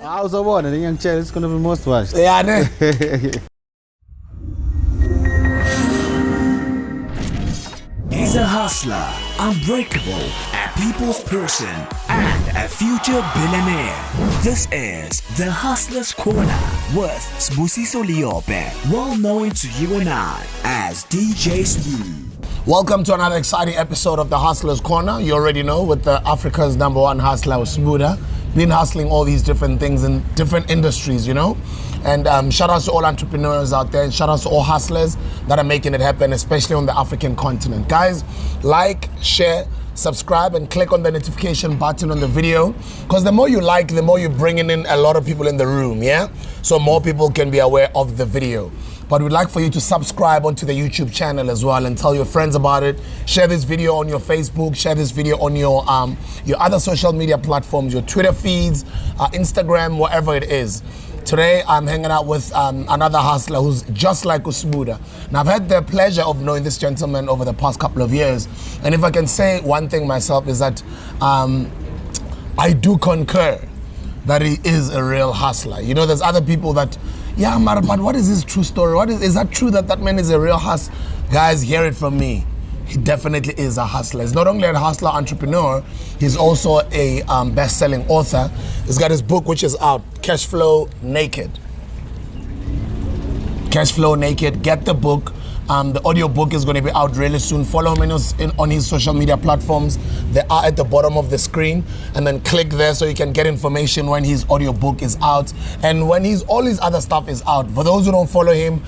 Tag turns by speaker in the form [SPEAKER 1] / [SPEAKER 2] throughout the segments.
[SPEAKER 1] I was born and young child, it's going to be most watched.
[SPEAKER 2] Yeah, ne?
[SPEAKER 3] He's a hustler, unbreakable, a people's person, and a future billionaire. This is the Hustler's Corner with Sbu Liope, well known to you and I as DJ Sbu.
[SPEAKER 2] Welcome to another exciting episode of the Hustler's Corner. You already know, with the Africa's #1 hustler, Sbu. Been hustling all these different things in different industries, you know. And shout out to all entrepreneurs out there, and shout out to all hustlers that are making it happen, especially on the African continent. Guys, like, share, subscribe, and click on the notification button on the video, because the more you like, the more you're bringing in a lot of people in the room, yeah? So more people can be aware of the video. But we'd like for you to subscribe onto the YouTube channel as well and tell your friends about it. Share this video on your Facebook, share this video on your other social media platforms, your Twitter feeds, Instagram, whatever it is. Today, I'm hanging out with another hustler who's just like Sbu. Now, I've had the pleasure of knowing this gentleman over the past couple of years. And if I can say one thing myself is that I do concur that he is a real hustler. You know, there's other people that, yeah, but what is his true story? Is that true that man is a real hustler? Guys, hear it from me. He definitely is a hustler. He's not only a hustler entrepreneur, he's also a best-selling author. He's got his book, which is out, Cashflow Naked. Cashflow Naked. Get the book. The audio book is going to be out really soon. Follow him on his social media platforms. They are at the bottom of the screen. And then click there so you can get information when his audio book is out. And when all his other stuff is out. For those who don't follow him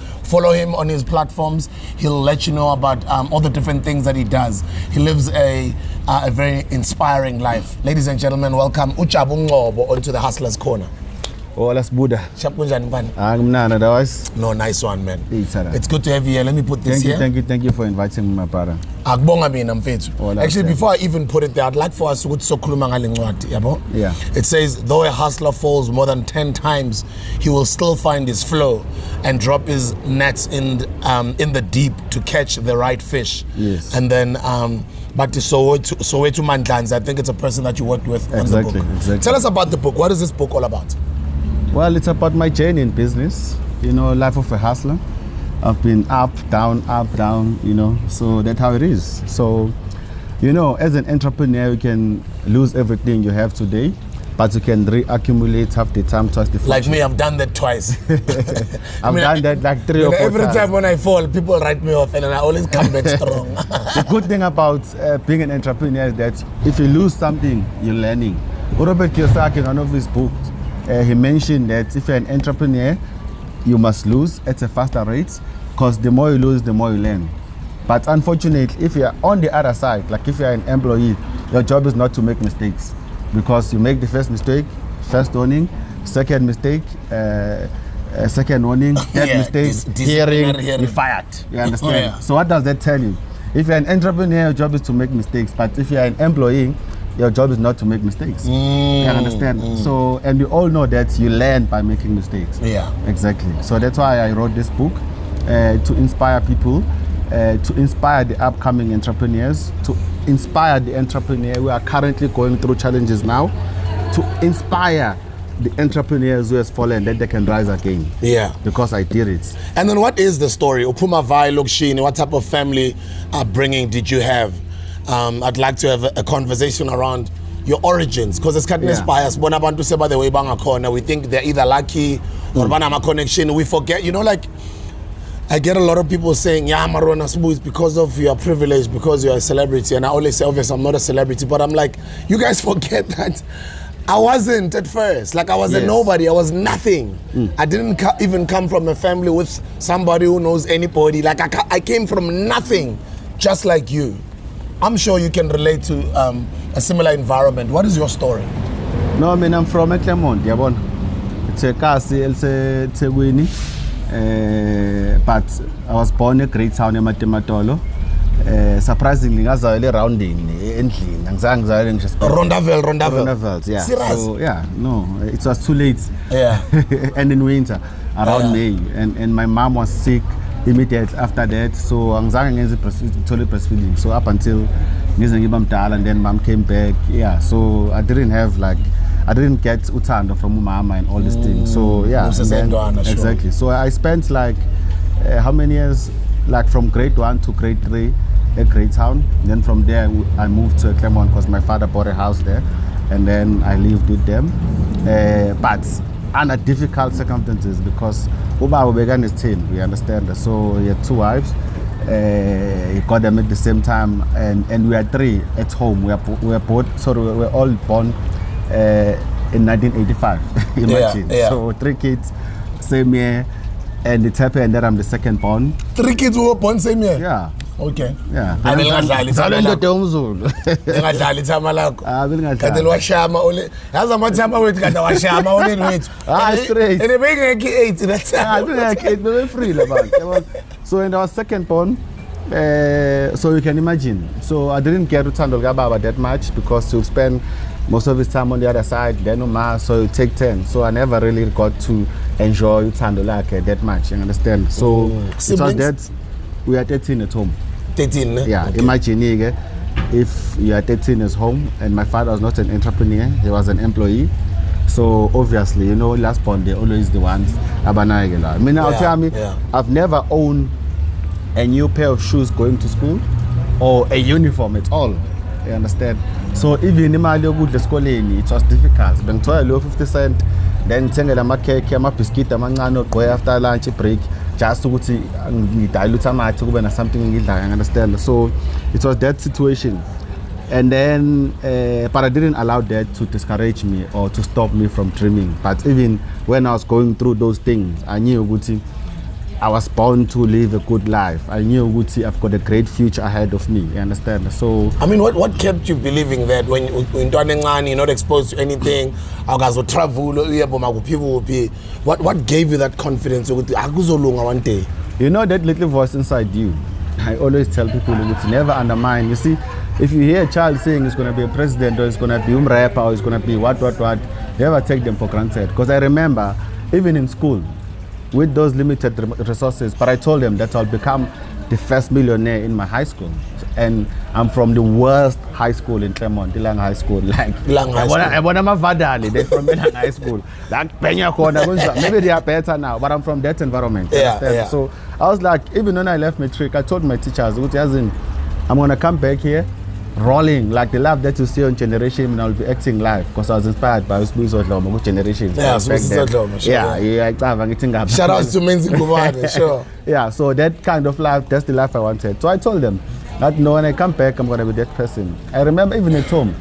[SPEAKER 2] on his platforms. He'll let you know about all the different things that he does. He lives a very inspiring life. Ladies and gentlemen, welcome DJ Ngcobo onto the Hustler's Corner.
[SPEAKER 1] Oh, that's Buddha.
[SPEAKER 2] No, nice one, man. It's good to have you here. Let me put this here.
[SPEAKER 1] Thank you for inviting me, my brother.
[SPEAKER 2] Actually, before I even put it there, I'd like for us to
[SPEAKER 1] Yeah.
[SPEAKER 2] It says, though a hustler falls more than 10 times, he will still find his flow and drop his nets in the deep to catch the right fish.
[SPEAKER 1] Yes.
[SPEAKER 2] And then back to Soweto Mandlans, I think it's a person that you worked with on the book.
[SPEAKER 1] Exactly.
[SPEAKER 2] Tell us about the book. What is this book all about?
[SPEAKER 1] Well, it's about my journey in business, you know, life of a hustler. I've been up, down, you know, so that's how it is. So, you know, as an entrepreneur, you can lose everything you have today, but you can reaccumulate half the time, twice the fortune.
[SPEAKER 2] Like me, I've done that twice.
[SPEAKER 1] I've done that like 3 or 4
[SPEAKER 2] every
[SPEAKER 1] times.
[SPEAKER 2] Time when I fall, people write me off and then I always come back strong.
[SPEAKER 1] The good thing about being an entrepreneur is that if you lose something, you're learning. Robert Kiyosaki, in one of his books, he mentioned that if you're an entrepreneur, you must lose at a faster rate, because the more you lose, the more you learn. But unfortunately, if you're on the other side, like if you're an employee, your job is not to make mistakes, because you make the first mistake, first warning, second mistake, second warning, third mistake, hearing, you're fired. You understand?
[SPEAKER 2] Yeah.
[SPEAKER 1] So what does that tell you? If you're an entrepreneur, your job is to make mistakes, but if you're an employee, your job is not to make mistakes. You understand? So, and we all know that you learn by making mistakes.
[SPEAKER 2] Yeah.
[SPEAKER 1] Exactly. So that's why I wrote this book, to inspire people, to inspire the upcoming entrepreneurs, to inspire the entrepreneur who are currently going through challenges now, to inspire the entrepreneurs who has fallen, that they can rise again.
[SPEAKER 2] Yeah.
[SPEAKER 1] Because I did it.
[SPEAKER 2] And then what is the story? Upuma Vai Lokshini, what type of family upbringing did you have? I'd like to have a conversation around your origins, because it's cutting bias. When abantu say by the way banga corner, we think they're either lucky or banana connection. We forget, you know, like I get a lot of people saying, yeah, Marona Sbu is because of your privilege, because you're a celebrity. And I always say, obviously, I'm not a celebrity, but I'm like, you guys forget that I wasn't at first. Like I was a nobody, I was nothing. I didn't even come from a family with somebody who knows anybody. Like I came from nothing, just like you. I'm sure you can relate to a similar environment. What is your story?
[SPEAKER 1] No, I mean, I'm from Clermont, Yabon. It's a castle, it's a Tegwini. But I was born in a great town in Matematolo. Surprisingly, I was around in Rondavels, yeah.
[SPEAKER 2] Serious?
[SPEAKER 1] So, yeah, no, it was too late.
[SPEAKER 2] Yeah.
[SPEAKER 1] And in winter, around May. And my mom was sick immediately after that. So I was totally breastfeeding. So up until and then mom came back. Yeah, so I didn't have like I didn't get utando from mama and all these things. So yeah, and then, exactly. So I spent like how many years? Like from grade 1 to grade 3 at Great Town. Then from there I moved to Claremont because my father bought a house there, and then I lived with them. But under difficult circumstances because Uba began his teen, we understand that. So he had 2 wives. He got them at the same time, and we had 3 at home. We were all born in 1985. Imagine.
[SPEAKER 2] Yeah.
[SPEAKER 1] So 3 kids, same year. And it happened that I'm the second born.
[SPEAKER 2] 3 kids who were born same year?
[SPEAKER 1] Yeah.
[SPEAKER 2] Okay.
[SPEAKER 1] Yeah.
[SPEAKER 2] I mean,
[SPEAKER 1] so in our second born, so you can imagine. So I didn't get to Tando Gababa that much because you spend most of his time on the other side, then Oma, so you take 10. So I never really got to enjoy Tandolake that much, you understand? So it was that we are 13 at home.
[SPEAKER 2] 13,
[SPEAKER 1] yeah, okay. Imagine if you are 13 at home, and my father was not an entrepreneur, he was an employee. So obviously, you know, last born, they're always the ones. I mean, I'll tell me, I've never owned a new pair of shoes going to school or a uniform at all. You understand? So even in my good school, it was difficult. Then try a 50 cent, then tengela ama cake, ama biscuit, ama go after lunch break, just to dilute something in I understand. So it was that situation. And then, but I didn't allow that to discourage me or to stop me from dreaming. But even when I was going through those things, I knew I was born to live a good life. I knew I've got a great future ahead of me. You understand? So
[SPEAKER 2] I mean, what kept you believing that when you're not exposed to anything? Travel, what gave you that confidence?
[SPEAKER 1] You know that little voice inside you. I always tell people to never undermine. You see, if you hear a child saying he's going to be a president or he's going to be a rapper or he's going to be what, never take them for granted. Because I remember, even in school, with those limited resources, but I told them that I'll become the first millionaire in my high school. And I'm from the worst high school in Claremont, Dilang High School. Like, I want my Vadali, they're from Dilang High School. Like, maybe they are better now, but I'm from that environment.
[SPEAKER 2] Yeah.
[SPEAKER 1] So I was like, even when I left matric, I told my teachers, I'm going to come back here rolling like the life that you see on Generation, and I'll be acting live because I was inspired by Sbu Generation.
[SPEAKER 2] Yeah, shout out to Menzi Ngcobo, sure.
[SPEAKER 1] Yeah, so that kind of life, that's the life I wanted. So I told them that no, when I come back, I'm going to be that person. I remember even at home,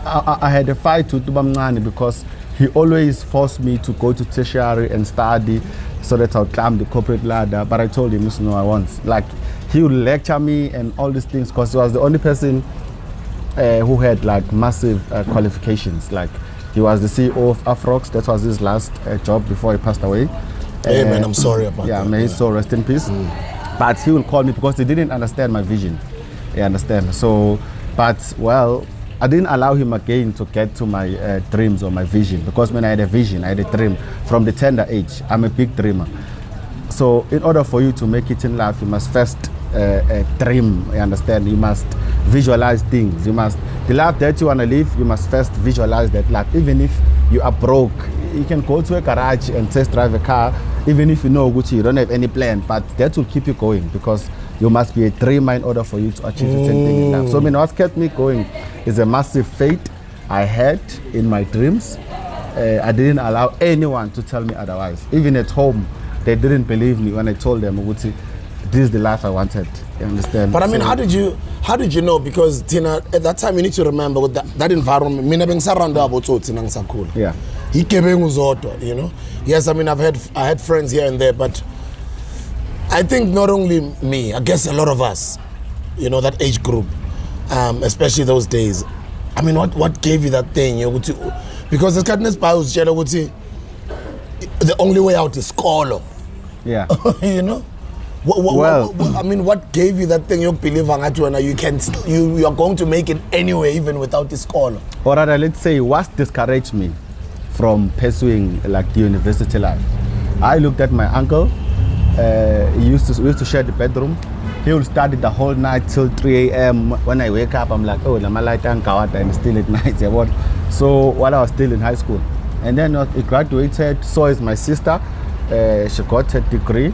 [SPEAKER 1] I had a fight with Tubamngani because he always forced me to go to tertiary and study so that I'll climb the corporate ladder. But I told him, no, I won't. Like, he would lecture me and all these things because he was the only person who had like massive qualifications. Like, he was the CEO of Forex. That was his last job before he passed away.
[SPEAKER 2] Hey man, I'm sorry about that.
[SPEAKER 1] Yeah, may his soul rest in peace. But he will call me because he didn't understand my vision. You understand? So, but well, I didn't allow him again to get to my dreams or my vision, because when I had a vision, I had a dream from the tender age. I'm a big dreamer. So in order for you to make it in life, you must first dream, you understand? You must visualize things. You must, the life that you want to live, you must first visualize that life. Even if you are broke, you can go to a garage and test drive a car, even if you know Gucci, you don't have any plan, but that will keep you going, because you must be a dreamer in order for you to achieve certain thing in life. So I mean, what kept me going is a massive faith I had in my dreams. I didn't allow anyone to tell me otherwise. Even at home, they didn't believe me when I told them, Gucci, this is the life I wanted. You understand?
[SPEAKER 2] But I mean, so, how did you know? Because Tina, at that time, you need to remember with that environment.
[SPEAKER 1] Yeah.
[SPEAKER 2] You know. Yes, I mean, I had friends here and there, but I think not only me, I guess a lot of us, you know, that age group, especially those days. I mean, what gave you that thing? You know, because the kindness by the only way out is scholar.
[SPEAKER 1] Yeah.
[SPEAKER 2] You know. I mean, what gave you that thing? You believe you are going to make it anyway, even without the scholar.
[SPEAKER 1] Or rather, let's say, what discouraged me from pursuing like the university life? I looked at my uncle. We used to share the bedroom. He would study the whole night till 3 a.m. When I wake up, I'm like, oh, I'm light and I'm still at night. So while I was still in high school. And then I graduated, so is my sister. She got her degree.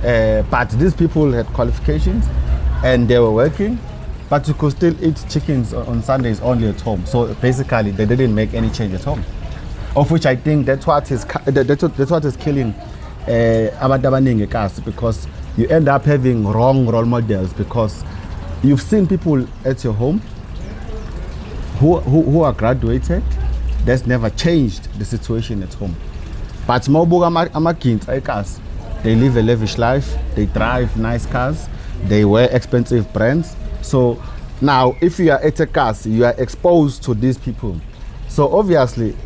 [SPEAKER 1] But these people had qualifications and they were working, but you could still eat chickens on Sundays only at home. So basically they didn't make any change at home. Of which I think that's what is killing abantu abaningi eKasi, because you end up having wrong role models, because you've seen people at your home who are graduated, that's never changed the situation at home. But mawubuka amagints eKasi, they live a lavish life, they drive nice cars, they wear expensive brands. So now if you are at eKasi, you are exposed to these people. So obviously,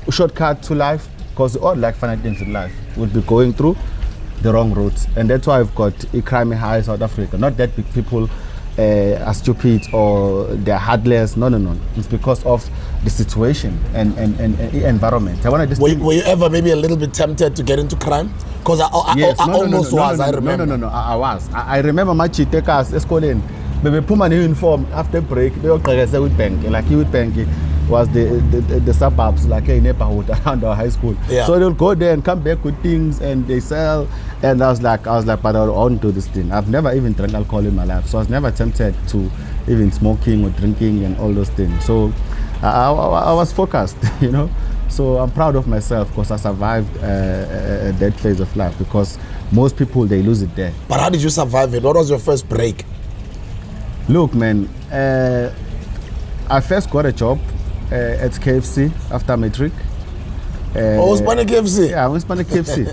[SPEAKER 1] shortcut to life, because all like funny things in life will be going through the wrong routes. And that's why I've got a crime high South Africa. Not that big people are stupid or they're heartless. No. It's because of the situation and environment. I want to
[SPEAKER 2] were you ever maybe a little bit tempted to get into crime? Because I almost was. I remember.
[SPEAKER 1] No, I was. I remember my chitekas eskoleni. Bebe puma ni uniform after break. They all with bank. Like you with bank was the suburbs, like a neighborhood around our high school.
[SPEAKER 2] Yeah.
[SPEAKER 1] So they'll go there and come back with things and they sell. And I was like, but I want to do this thing. I've never even drank alcohol in my life, so I was never tempted to even smoking or drinking and all those things. So I was focused, you know. So I'm proud of myself because I survived that phase of life, because most people, they lose it there.
[SPEAKER 2] But how did you survive it? What was your first break?
[SPEAKER 1] Look, man, I first got a job at KFC after matric.
[SPEAKER 2] Was Spanish KFC?
[SPEAKER 1] Yeah, I was Spanish KFC.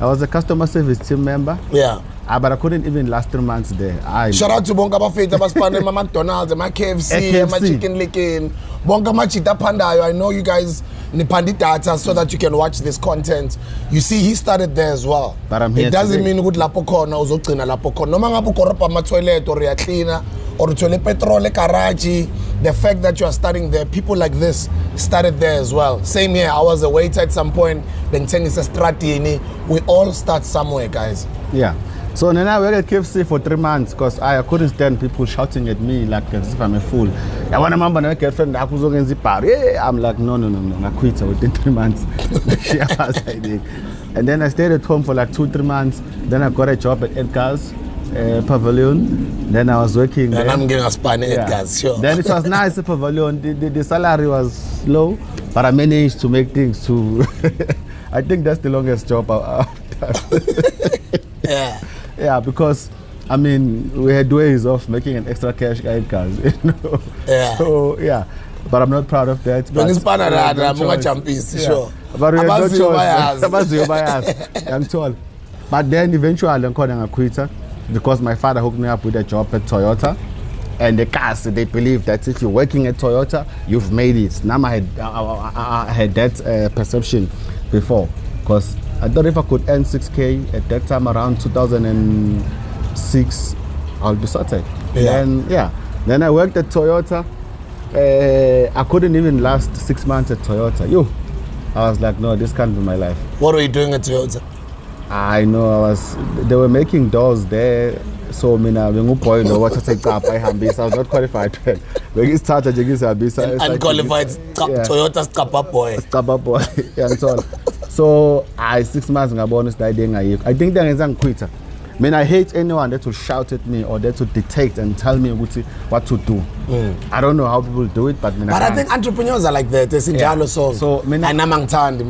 [SPEAKER 1] I was a customer service team member.
[SPEAKER 2] Yeah.
[SPEAKER 1] But I couldn't even last 3 months there.
[SPEAKER 2] Shout out to Bonga Bafeta, Spanish, my McDonald's, my KFC, my chicken licking. Bonga Machita Pandayo. I know you guys Nipandi data so that you can watch this content. You see, he started there as well.
[SPEAKER 1] But I'm here.
[SPEAKER 2] It doesn't
[SPEAKER 1] today.
[SPEAKER 2] mean good lapokona or zotrina lapokona. No manga bukoropa ma toilet or ya cleaner or toilet petrol garage. The fact that you are starting there, people like this started there as well. Same here. I was a waiter at some point. Bengteng is a strategy. We all start somewhere, guys.
[SPEAKER 1] Yeah. So then I worked at KFC for 3 months because I couldn't stand people shouting at me like as if I'm a fool. I want to remember my girlfriend. I'm like, no. I quit within 3 months. And then I stayed at home for like 2-3 months. Then I got a job at Edgar's Pavilion. Then I was working.
[SPEAKER 2] And I'm getting a span at Edgar's, sure.
[SPEAKER 1] Then it was nice at Pavilion. The salary was low, but I managed to make things to. I think that's the longest job I've done.
[SPEAKER 2] Yeah.
[SPEAKER 1] Yeah, because I mean we had ways of making an extra cash at cars, you know.
[SPEAKER 2] Yeah.
[SPEAKER 1] So yeah, but I'm not proud of that. But
[SPEAKER 2] sure.
[SPEAKER 1] But we had no choice. I'm told. But then eventually I'm calling a quitter because my father hooked me up with a job at Toyota. And the cars, they believe that if you're working at Toyota, you've made it. Now I had that perception before, because I thought if I could earn 6K at that time around 2006, I'll be sorted.
[SPEAKER 2] Yeah.
[SPEAKER 1] Then I worked at Toyota. I couldn't even last 6 months at Toyota. I was like, no, this can't be my life.
[SPEAKER 2] What were you doing at Toyota?
[SPEAKER 1] I know they were making doors there. So mina benguboy no what I was not qualified.
[SPEAKER 2] Unqualified Toyota
[SPEAKER 1] Scapa boy. So 6 months ngabona I think that quitter. I hate anyone that will shout at me or that will dictate and tell me what to do. I don't know how people do it, but
[SPEAKER 2] I think entrepreneurs are like that. So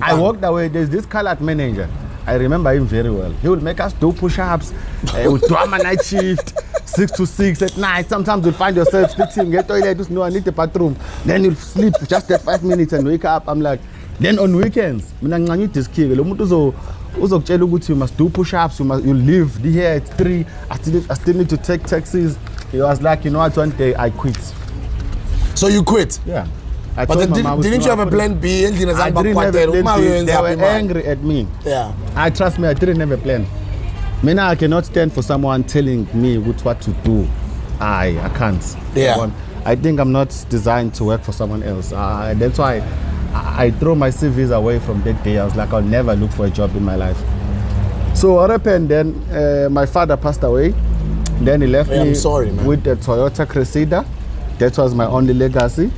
[SPEAKER 1] I walked away. There's this colored manager. I remember him very well. He would make us do push-ups. He would do a night shift, 6 to 6 at night. Sometimes you'll find yourself fixing, get toilet, just no, I need the bathroom. Then you'll sleep just at 5 minutes and wake up. I'm like, then on weekends, you must do push-ups, you'll leave here at 3. I still need to take taxis. He was like, you know what, one day I quit.
[SPEAKER 2] So you quit?
[SPEAKER 1] Yeah.
[SPEAKER 2] But then didn't you have a plan B?
[SPEAKER 1] I didn't have a plan B. They were angry at me.
[SPEAKER 2] Yeah.
[SPEAKER 1] Trust me, I didn't have a plan. I cannot stand for someone telling me what to do. I can't.
[SPEAKER 2] Yeah.
[SPEAKER 1] I think I'm not designed to work for someone else. That's why I threw my CVs away from that day. I was like, I'll never look for a job in my life. So what happened then, my father passed away. Then he left me with a Toyota Cressida. That was my only legacy.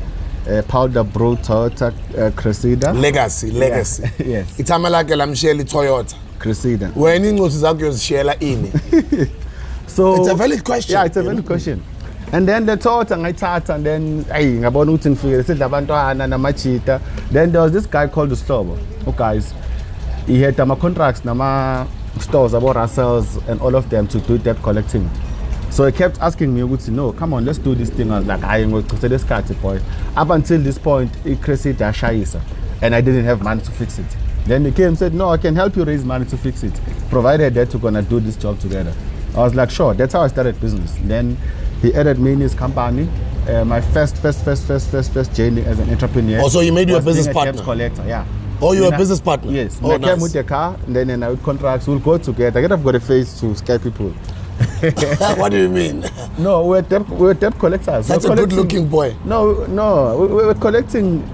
[SPEAKER 1] powder brew Toyota Cressida.
[SPEAKER 2] Legacy.
[SPEAKER 1] Yes.
[SPEAKER 2] Itamalake lamsheli Toyota.
[SPEAKER 1] Cressida.
[SPEAKER 2] When ingozi zakho yozishela ini.
[SPEAKER 1] So
[SPEAKER 2] it's a valid question.
[SPEAKER 1] Yeah, it's a valid question. And then the Toyota ngayithatha, and then ngabona ukuthi ngifike sidla abantwana namachita. Then there was this guy called Slobo. Oh guys, he had contracts nama stores about Russells and all of them to do debt collecting. So he kept asking me, no, come on, let's do this thing. I was like, I ain't going to say this card, boy. Up until this point, it created a shaisa, and I didn't have money to fix it. Then he came and said, no, I can help you raise money to fix it, provided that we're gonna do this job together. I was like, sure. That's how I started business. Then he added me in his company. My first journey as an entrepreneur.
[SPEAKER 2] Also, he made you a business
[SPEAKER 1] debt
[SPEAKER 2] partner.
[SPEAKER 1] collector, yeah.
[SPEAKER 2] Oh, you're a business partner?
[SPEAKER 1] Yes.
[SPEAKER 2] Oh,
[SPEAKER 1] I came
[SPEAKER 2] nice.
[SPEAKER 1] with the car, and then with contracts, we'll go together. I have got a face to scare people.
[SPEAKER 2] What do you mean?
[SPEAKER 1] No, we're debt collectors.
[SPEAKER 2] Such a good-looking boy.
[SPEAKER 1] No, we're collecting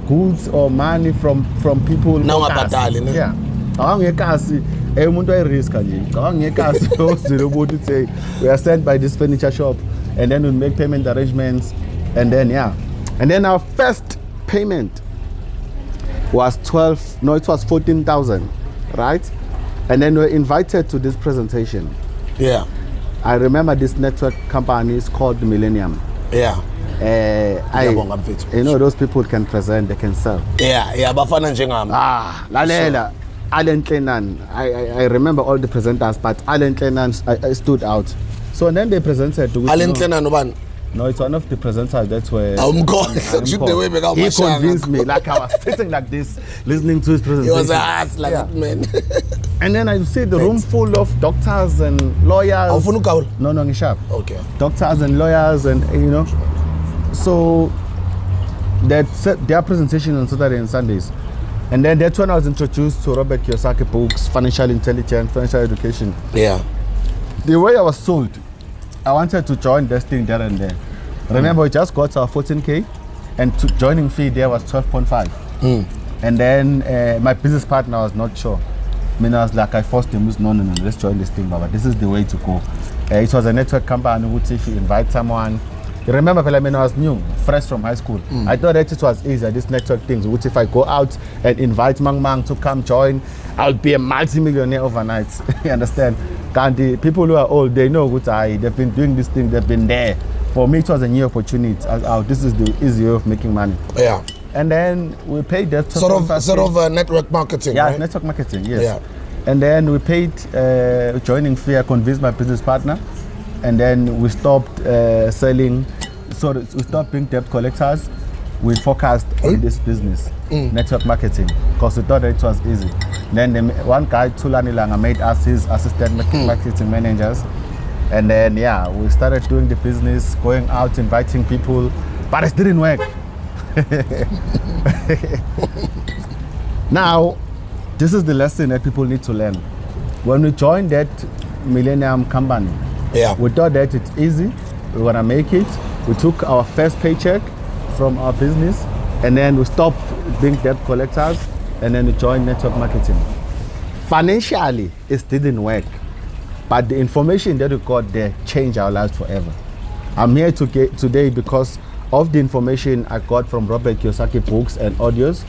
[SPEAKER 1] goods or money from people.
[SPEAKER 2] Now ngabhadali, ne?
[SPEAKER 1] Yeah. Awangekasi umuntu ayiriska nje. Awangekasi ozile ukuthi say we are sent by this furniture shop, and then we make payment arrangements, and then and then our first payment was 14,000, right? And then we're invited to this presentation.
[SPEAKER 2] Yeah.
[SPEAKER 1] I remember this network company is called Millennium.
[SPEAKER 2] Yeah.
[SPEAKER 1] You know, those people can present, they can sell.
[SPEAKER 2] Yeah, bafana njengami.
[SPEAKER 1] Lalela, Alan Klenan. I remember all the presenters, but Alan Klenan I stood out. So and then they presented to
[SPEAKER 2] Alan Klenan no.
[SPEAKER 1] No, it's one of the presenters. That's where
[SPEAKER 2] he
[SPEAKER 1] convinced me. Like I was sitting like this, listening to his presentation.
[SPEAKER 2] He was an ass like that, man.
[SPEAKER 1] And then I see the room full of doctors and lawyers. No, Ngishap.
[SPEAKER 2] Okay.
[SPEAKER 1] Doctors and lawyers, and you know. So their presentation on Saturday and Sundays. And then that's when I was introduced to Robert Kiyosaki books, financial intelligence, financial education.
[SPEAKER 2] Yeah.
[SPEAKER 1] The way I was sold, I wanted to join this thing there and there. Remember, we just got our 14K, and joining fee there was 12.5. And then my business partner was not sure. I mean, I was like, I forced him, no, let's join this thing, Baba. This is the way to go. It was a network company, which if you invite someone, you remember when I was new, fresh from high school, I thought that it was easier, this network things, which if I go out and invite Mang to come join, I'll be a multi-millionaire overnight. You understand? And the people who are old, they know they've been doing this thing, they've been there. For me, it was a new opportunity. This is the easy way of making money.
[SPEAKER 2] Yeah.
[SPEAKER 1] And then we paid that
[SPEAKER 2] sort of network marketing.
[SPEAKER 1] Yeah,
[SPEAKER 2] right?
[SPEAKER 1] Network marketing, yes.
[SPEAKER 2] Yeah.
[SPEAKER 1] And then we paid joining fee. I convinced my business partner, and then we stopped selling. So we stopped being debt collectors. We focused on this business, network marketing, because we thought that it was easy. Then one guy, Tulani Langa, made us his assistant marketing managers. And then, we started doing the business, going out, inviting people, but it didn't work. Now, this is the lesson that people need to learn. When we joined that Millennium company, we thought that it's easy, we want to make it. We took our first paycheck from our business, and then we stopped being debt collectors, and then we joined network marketing. Financially, it didn't work, but the information that we got there changed our lives forever. I'm here today because of the information I got from Robert Kiyosaki books and audios.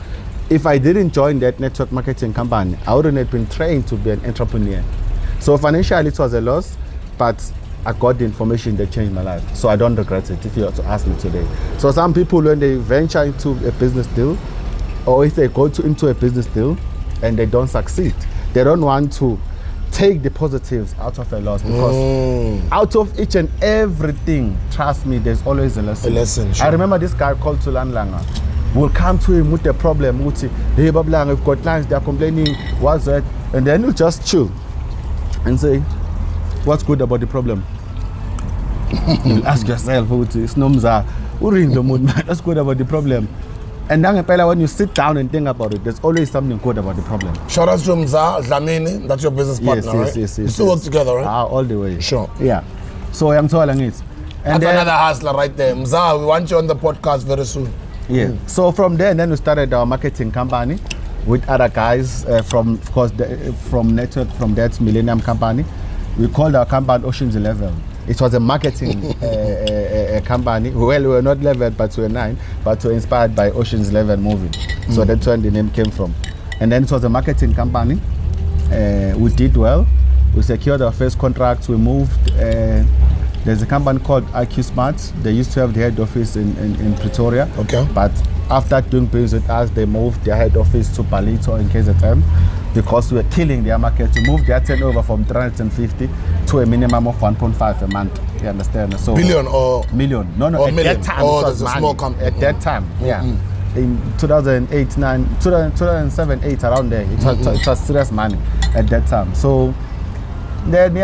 [SPEAKER 1] If I didn't join that network marketing company, I wouldn't have been trained to be an entrepreneur. So financially, it was a loss, but I got the information that changed my life. So I don't regret it, if you were to ask me today. So some people, when they venture into a business deal, or if they go into a business deal and they don't succeed, they don't want to take the positives out of a loss, because out of each and everything, trust me, there's always a lesson.
[SPEAKER 2] Sure.
[SPEAKER 1] I remember this guy called Tulan Langa. We'll come to him with a problem. We'll say, hey, Bablang, we've got clients, they're complaining, what's that? And then he'll just chill and say, what's good about the problem? You ask yourself, it's Nomza, what's good about the problem? And then when you sit down and think about it, there's always something good about the problem.
[SPEAKER 2] Shout out to Mza Dlamini, that's your business partner, right?
[SPEAKER 1] Yes.
[SPEAKER 2] You still work together, right?
[SPEAKER 1] All the way.
[SPEAKER 2] Sure.
[SPEAKER 1] Yeah. So I'm telling it.
[SPEAKER 2] That's another hustler right there. Mza, we want you on the podcast very soon.
[SPEAKER 1] Yeah. So from there, then we started our marketing company with other guys from that Millennium company. We called our company Ocean's 11. It was a marketing company. Well, we were not 11, but we were 9, but we were inspired by Ocean's 11 movie. So that's where the name came from. And then it was a marketing company. We did well. We secured our first contracts. We moved. There's a company called IQ Smart. They used to have the head office in Pretoria.
[SPEAKER 2] Okay.
[SPEAKER 1] But after doing business with us, they moved their head office to Palito in KZN because we were killing their market. To move their turnover from 350 to a minimum of 1.5 a month. You understand? So
[SPEAKER 2] billion or
[SPEAKER 1] million? No,
[SPEAKER 2] or
[SPEAKER 1] at
[SPEAKER 2] million.
[SPEAKER 1] that time,
[SPEAKER 2] Oh,
[SPEAKER 1] it was
[SPEAKER 2] there's a
[SPEAKER 1] money.
[SPEAKER 2] small company.
[SPEAKER 1] At that time, yeah. In 2008, 2007, 8, around there, it was serious money at that time. So then,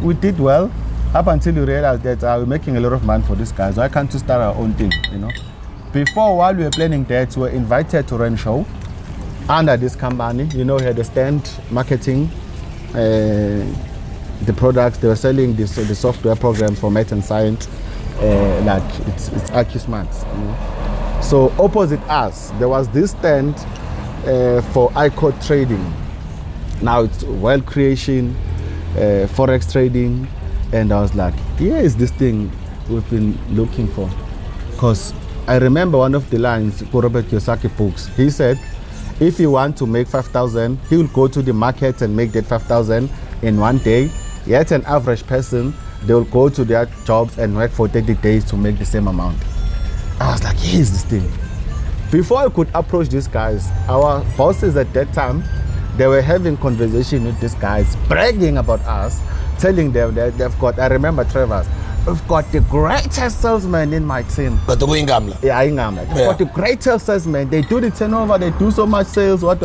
[SPEAKER 1] we did well up until you realize that we're making a lot of money for these guys. Why can't we start our own thing, you know? Before, while we were planning that, we were invited to run show under this company. You know, we had a stand, marketing, the products. They were selling the software programs for math and science, like it's IQ Smart, you know? So opposite us, there was this stand for iCode trading. Now it's wealth creation, Forex trading, and I was like, here is this thing we've been looking for. Because I remember one of the lines, Robert Kiyosaki books, he said, if you want to make 5,000, he will go to the market and make that 5,000 in one day. Yet an average person, they will go to their jobs and work for 30 days to make the same amount. I was like, here's this thing. Before I could approach these guys, our bosses at that time, they were having conversation with these guys, bragging about us, telling them that they've got, I remember Trevor's, we've got the greatest salesman in my team.
[SPEAKER 2] But the Wingamla.
[SPEAKER 1] Yeah, Ingamla. They've got the greatest salesman. They do the turnover, they do so much sales, what.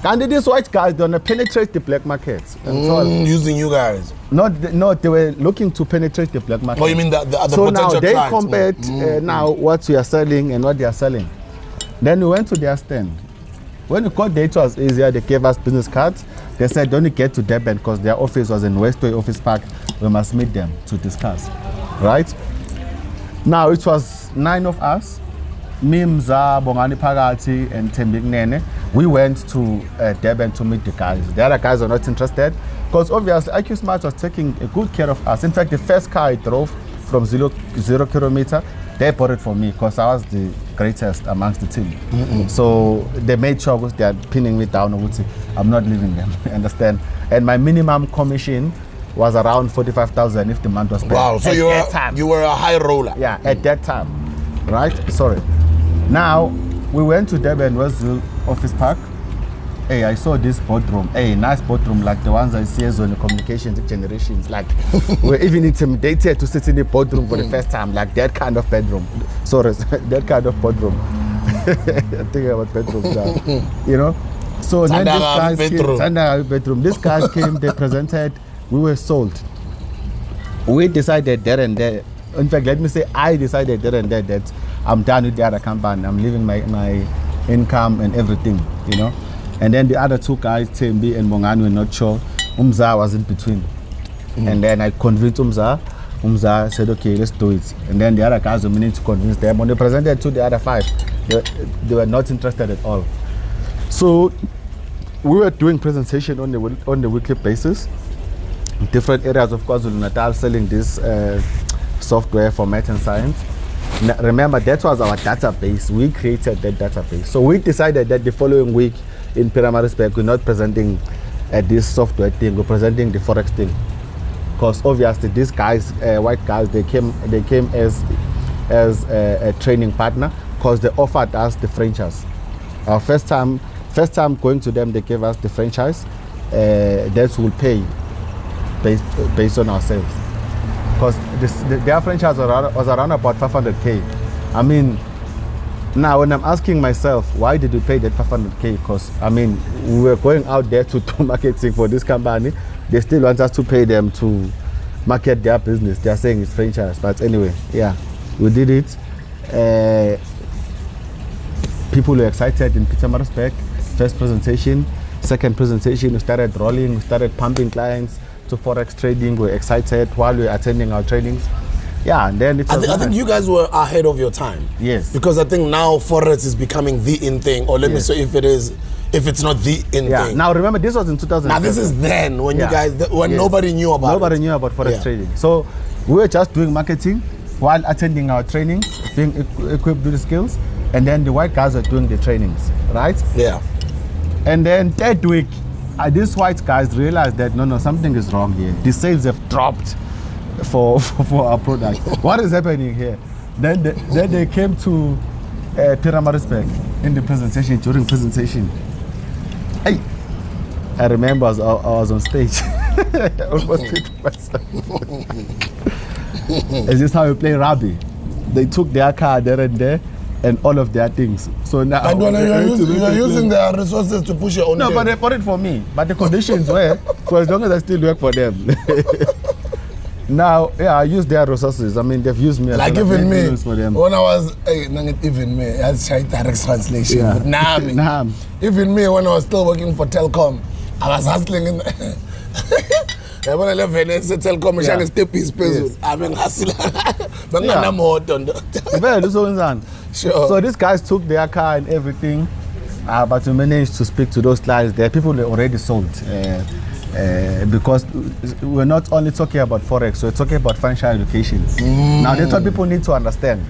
[SPEAKER 1] And these white guys don't penetrate the black market.
[SPEAKER 2] Using you guys.
[SPEAKER 1] No, they were looking to penetrate the black market.
[SPEAKER 2] Oh, you mean the other
[SPEAKER 1] so
[SPEAKER 2] potential
[SPEAKER 1] now they
[SPEAKER 2] clients.
[SPEAKER 1] compared now what we are selling and what they are selling. Then we went to their stand. When we got there, it was easier. They gave us business cards. They said, don't get to Durban because their office was in Westway Office Park. We must meet them to discuss. Right? Now it was 9 of us. Me, Mza, Bongani Pagati, and Tembik Nene. We went to Durban to meet the guys. The other guys are not interested because obviously IQ Smart was taking a good care of us. In fact, the first car I drove from 0 kilometer, they bought it for me because I was the greatest amongst the team. So they made sure they are pinning me down. I'm not leaving them, understand? And my minimum commission was around 45,000 if the month was paid.
[SPEAKER 2] Wow, so you were a high roller.
[SPEAKER 1] Yeah, at that time, right? Sorry. Now, we went to Durban, Westville Office Park. Hey, I saw this boardroom. Hey, nice boardroom, like the ones I see on the communications generations. Like, we're even intimidated to sit in the boardroom for the first time, like that kind of bedroom. Sorry, that kind of boardroom. I'm thinking about bedrooms now, you know? So then these guys came, bedroom. These guys came, they presented, we were sold. We decided there and there. In fact, let me say, I decided there and there that I'm done with the other company. I'm leaving my income and everything, you know? And then the other 2 guys, Tembi and Mongani, were not sure. Umza was in between. And then I convinced Umza. Umza said, okay, let's do it. And then the other guys were meaning to convince them. When they presented to the other 5, they were not interested at all. So we were doing presentation on the weekly basis. Different areas of KwaZulu-Natal selling this software for math and science. Now, remember, that was our database. We created that database. So we decided that the following week in Pietermaritzburg, we're not presenting this software thing, we're presenting the Forex thing. Because obviously these guys, white guys, they came as a training partner because they offered us the franchise. Our first time going to them, they gave us the franchise. That will pay based on our sales. Because their franchise was around about 500K. I mean, now when I'm asking myself, why did we pay that 500K? Because, I mean, we were going out there to do marketing for this company. They still want us to pay them to market their business. They're saying it's franchise. But anyway, yeah, we did it. People were excited in Pietermaritzburg. First presentation, second presentation, we started rolling, we started pumping clients to Forex trading. We're excited while we're attending our trainings. Yeah, and then
[SPEAKER 2] I think you guys were ahead of your time.
[SPEAKER 1] Yes.
[SPEAKER 2] Because I think now Forex is becoming the in thing, or let me say if it's not the in thing.
[SPEAKER 1] Now remember, this was in 2007.
[SPEAKER 2] Now this is then when you guys, when nobody knew about
[SPEAKER 1] Forex trading. So We were just doing marketing while attending our trainings, being equipped with the skills, and then the white guys were doing the trainings, right?
[SPEAKER 2] Yeah.
[SPEAKER 1] And then third week, these white guys realized that no, something is wrong here. The sales have dropped for our product. What is happening here? Then they came to Pyramarisberg in the presentation, during presentation. Hey, I remember I was on stage. Almost hit myself. Is this how you play rugby? They took their car there and there and all of their things. So now
[SPEAKER 2] And when you're using their resources to push your own
[SPEAKER 1] No,
[SPEAKER 2] game.
[SPEAKER 1] but they bought it for me. But the conditions were for as long as I still work for them. Now, yeah, I use their resources. I mean, they've used me as
[SPEAKER 2] Like
[SPEAKER 1] well.
[SPEAKER 2] even me,
[SPEAKER 1] For them.
[SPEAKER 2] when I was, even me, that's direct translation.
[SPEAKER 1] Yeah.
[SPEAKER 2] But nah, me.
[SPEAKER 1] Nah.
[SPEAKER 2] Even me, when I was still working for Telkom, I was hustling in when I left Venice, Telkom, I was step his pesos. I'm hustling. But
[SPEAKER 1] Yeah.
[SPEAKER 2] I'm more done.
[SPEAKER 1] Sure. So these guys took their car and everything, but we managed to speak to those clients. There are people that already sold. Because we're not only talking about Forex, we're talking about financial education. Now, that's what people need to understand.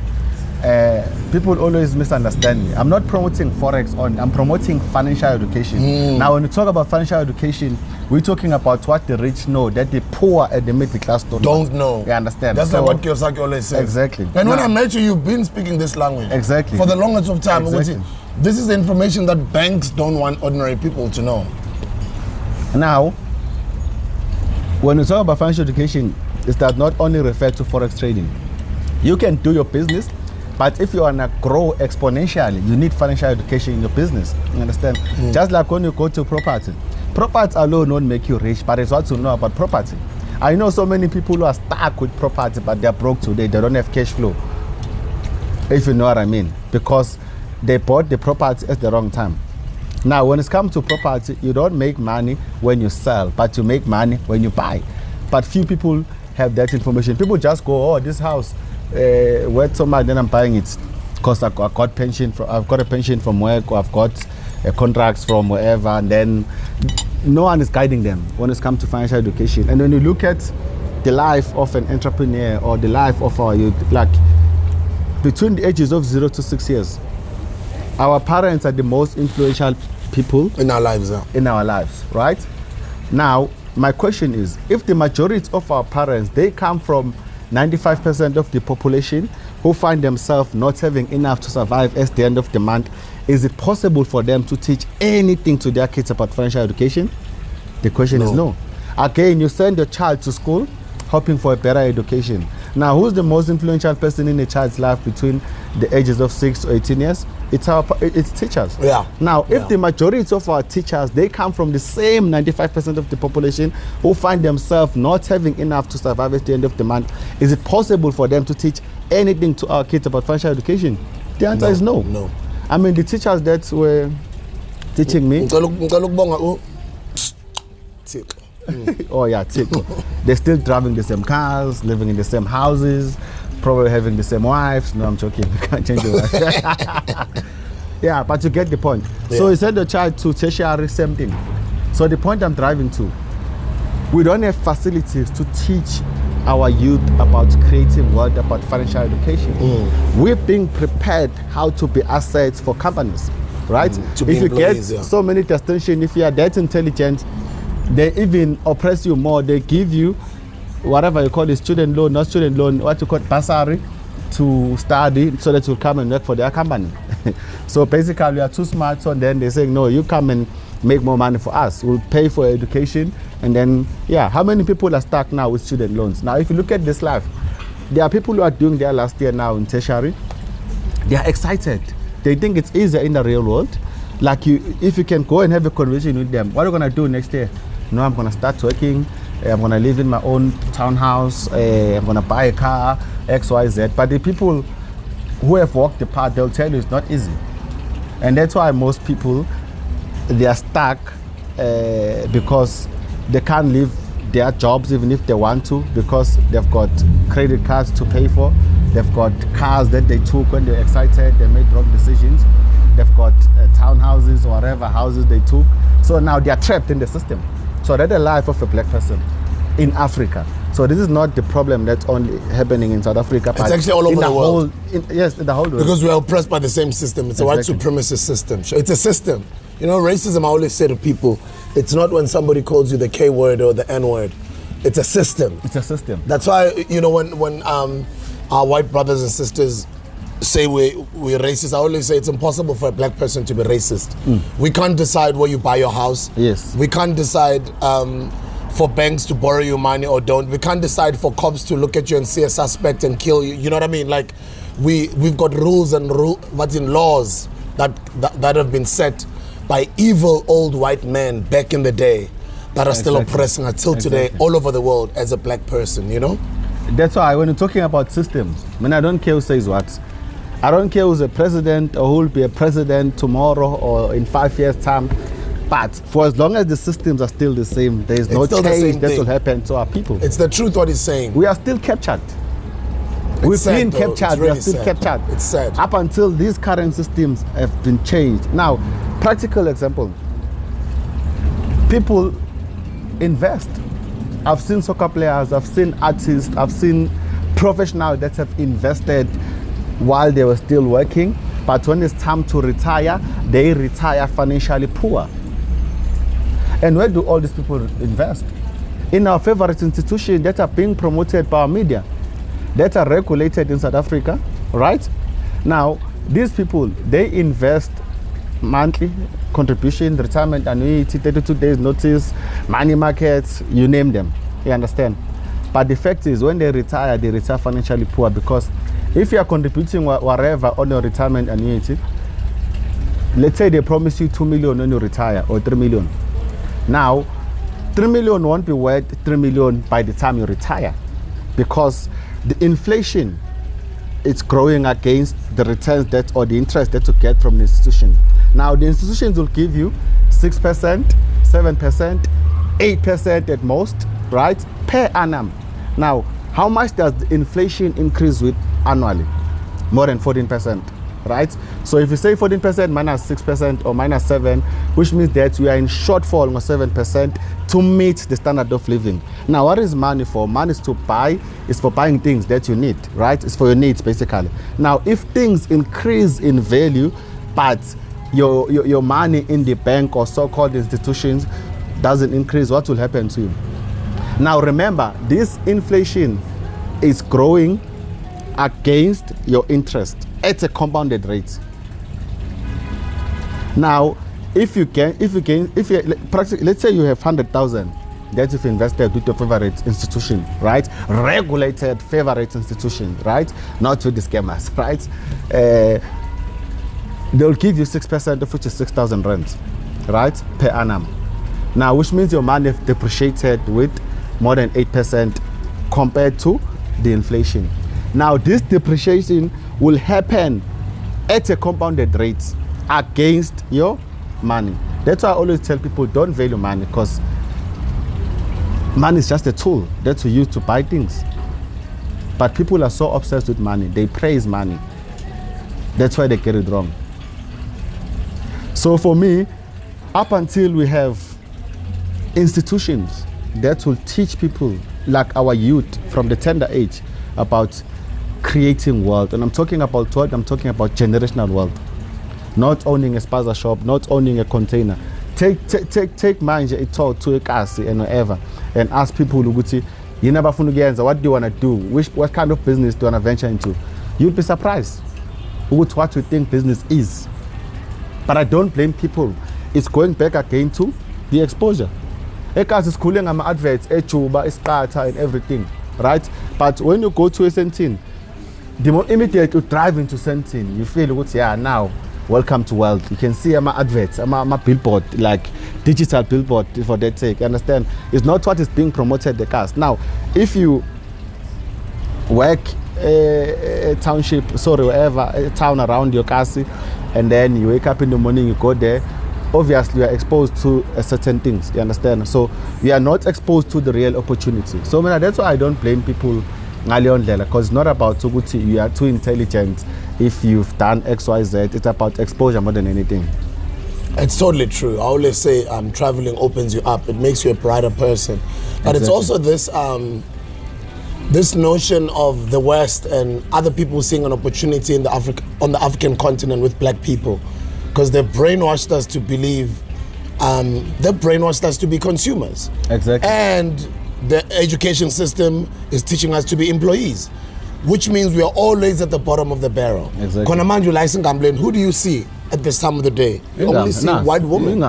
[SPEAKER 1] People always misunderstand me. I'm not promoting Forex I'm promoting financial education. Now, when we talk about financial education, we're talking about what the rich know, that the poor and the middle class
[SPEAKER 2] Don't know.
[SPEAKER 1] You understand?
[SPEAKER 2] That's like what Kiyosaki always says.
[SPEAKER 1] Exactly.
[SPEAKER 2] And when I met you, you've been speaking this language.
[SPEAKER 1] Exactly.
[SPEAKER 2] For the longest of time.
[SPEAKER 1] Exactly.
[SPEAKER 2] This is the information that banks don't want ordinary people to know.
[SPEAKER 1] Now, when we talk about financial education, it does not only refer to Forex trading. You can do your business, but if you want to grow exponentially, you need financial education in your business. You understand? Just like when you go to property. Property alone won't make you rich, but it's what to know about property. I know so many people who are stuck with property, but they're broke today. They don't have cash flow, if you know what I mean, because they bought the property at the wrong time. Now, when it comes to property, you don't make money when you sell, but you make money when you buy. But few people have that information. People just go, oh, this house, worth so much, then I'm buying it because I've got a pension from work, or I've got contracts from wherever, and then no one is guiding them when it comes to financial education. And when you look at the life of an entrepreneur or the life of our youth, like between the ages of 0 to 6 years, our parents are the most influential people
[SPEAKER 2] in our lives.
[SPEAKER 1] In our lives, right? Now, my question is, if the majority of our parents, they come from 95% of the population who find themselves not having enough to survive at the end of the month, is it possible for them to teach anything to their kids about financial education? The question is no. Again, you send your child to school hoping for a better education. Now, who's the most influential person in a child's life between the ages of 6 to 18 years? It's teachers.
[SPEAKER 2] Yeah.
[SPEAKER 1] Now, if the majority of our teachers, they come from the same 95% of the population who find themselves not having enough to survive at the end of the month, is it possible for them to teach anything to our kids about financial education? The answer is no.
[SPEAKER 2] No.
[SPEAKER 1] I mean, the teachers that were teaching me. Oh yeah, they're still driving the same cars, living in the same houses, probably having the same wives. No, I'm joking. You can't change your wife. Yeah, but you get the point. Yeah. So you send your child to tertiary, same thing. So the point I'm driving to, we don't have facilities to teach our youth about creating wealth, about financial education. We're being prepared how to be assets for companies, right?
[SPEAKER 2] To be
[SPEAKER 1] if you
[SPEAKER 2] employees,
[SPEAKER 1] get so many distinction, if you are that intelligent, they even oppress you more. They give you whatever you call it, student loan, not student loan, what you call bursary to study so that you come and work for their company. So basically, you are too smart, so then they say, no, you come and make more money for us. We'll pay for education. And then, yeah, how many people are stuck now with student loans? Now, if you look at this life, there are people who are doing their last year now in tertiary. They are excited. They think it's easier in the real world. Like if you can go and have a conversation with them, what are you going to do next year? No, I'm going to start working. I'm going to live in my own townhouse. I'm going to buy a car, X, Y, Z. But the people who have walked the path, they'll tell you it's not easy. And that's why most people, they are stuck because they can't leave their jobs even if they want to, because they've got credit cards to pay for. They've got cars that they took when they're excited, they made wrong decisions. They've got townhouses or whatever houses they took. So now they're trapped in the system. So that's the life of a black person in Africa. So this is not the problem that's only happening in South Africa.
[SPEAKER 2] It's actually all over the world.
[SPEAKER 1] Yes, in the whole world.
[SPEAKER 2] Because we are oppressed by the same system. It's a white supremacist system. So it's a system. You know, racism, I always say to people, it's not when somebody calls you the K word or the N word. It's a system.
[SPEAKER 1] It's a system.
[SPEAKER 2] That's why, you know, when our white brothers and sisters say we're racist, I always say it's impossible for a black person to be racist. We can't decide where you buy your house.
[SPEAKER 1] Yes.
[SPEAKER 2] We can't decide for banks to borrow you money or don't. We can't decide for cops to look at you and see a suspect and kill you. You know what I mean? Like, we've got rules and laws that have been set by evil old white men back in the day that are still oppressing until today all over the world as a black person, you know?
[SPEAKER 1] That's why when you're talking about systems, I don't care who says what. I don't care who's a president or who will be a president tomorrow or in 5 years' time. But for as long as the systems are still the same, there is no change that will happen to our people.
[SPEAKER 2] It's the truth what he's saying.
[SPEAKER 1] We are still captured. We've been captured. We are still captured.
[SPEAKER 2] It's sad.
[SPEAKER 1] Up until these current systems have been changed. Now, practical example. People invest. I've seen soccer players, I've seen artists, I've seen professionals that have invested while they were still working. But when it's time to retire, they retire financially poor. And where do all these people invest? In our favorite institutions that are being promoted by our media, that are regulated in South Africa, right? Now, these people, they invest monthly contribution, retirement annuity, 32 days notice, money markets, you name them, you understand? But the fact is, when they retire financially poor, because if you are contributing whatever on your retirement annuity, let's say they promise you 2 million when you retire, or 3 million. Now, 3 million won't be worth 3 million by the time you retire, because the inflation is growing against the returns that, or the interest that you get from the institution. Now, the institutions will give you 6%, 7%, 8% at most, right, per annum. Now, how much does the inflation increase with annually? More than 14%, right? So if you say 14% minus 6% or minus 7, which means that we are in shortfall of 7% to meet the standard of living. Now, what is money for? Money is to buy, it's for buying things that you need, right? It's for your needs, basically. Now, if things increase in value, but your money in the bank or so-called institutions doesn't increase, what will happen to you? Now, remember, this inflation is growing against your interest at a compounded rate. Now, let's say you have 100,000 that you've invested with your favorite institution, right? Regulated favorite institution, right? Not with the scammers, right? They'll give you 6% of which is 6,000 rand, right? Per annum. Now, which means your money depreciated with more than 8% compared to the inflation. Now, this depreciation will happen at a compounded rate against your money. That's why I always tell people, don't value money, because money is just a tool that we use to buy things. But people are so obsessed with money, they praise money. That's why they get it wrong. So for me, up until we have institutions that will teach people, like our youth from the tender age, about creating wealth. And I'm talking about what? I'm talking about generational wealth. Not owning a spaza shop, not owning a container. Take manje a talk to a kasi and whatever, and ask people, what do you want to do? What kind of business do you want to venture into? You'll be surprised with what you think business is. But I don't blame people. It's going back again to the exposure. Ekas is cooling on my adverts, Echuba, Esparta, and everything, right? But when you go to a Sentin, the more immediate you drive into Sentin, you feel, now, welcome to wealth. You can see my adverts, my billboard, like digital billboard for that sake. You understand? It's not what is being promoted the cast. Now, if you work a township, wherever, a town around your kasi, and then you wake up in the morning, you go there, obviously you are exposed to certain things, you understand? So we are not exposed to the real opportunity. So that's why I don't blame people, because it's not about you are too intelligent if you've done X, Y, Z. It's about exposure more than anything.
[SPEAKER 2] It's totally true. I always say traveling opens you up. It makes you a brighter person. But It's also this this notion of the West and other people seeing an opportunity in on the African continent with black people, because they've brainwashed us to believe, they've brainwashed us to be consumers.
[SPEAKER 1] Exactly.
[SPEAKER 2] And the education system is teaching us to be employees, which means we are always at the bottom of the barrel.
[SPEAKER 1] Exactly.
[SPEAKER 2] Who do you see at this time of the day? You only see white women.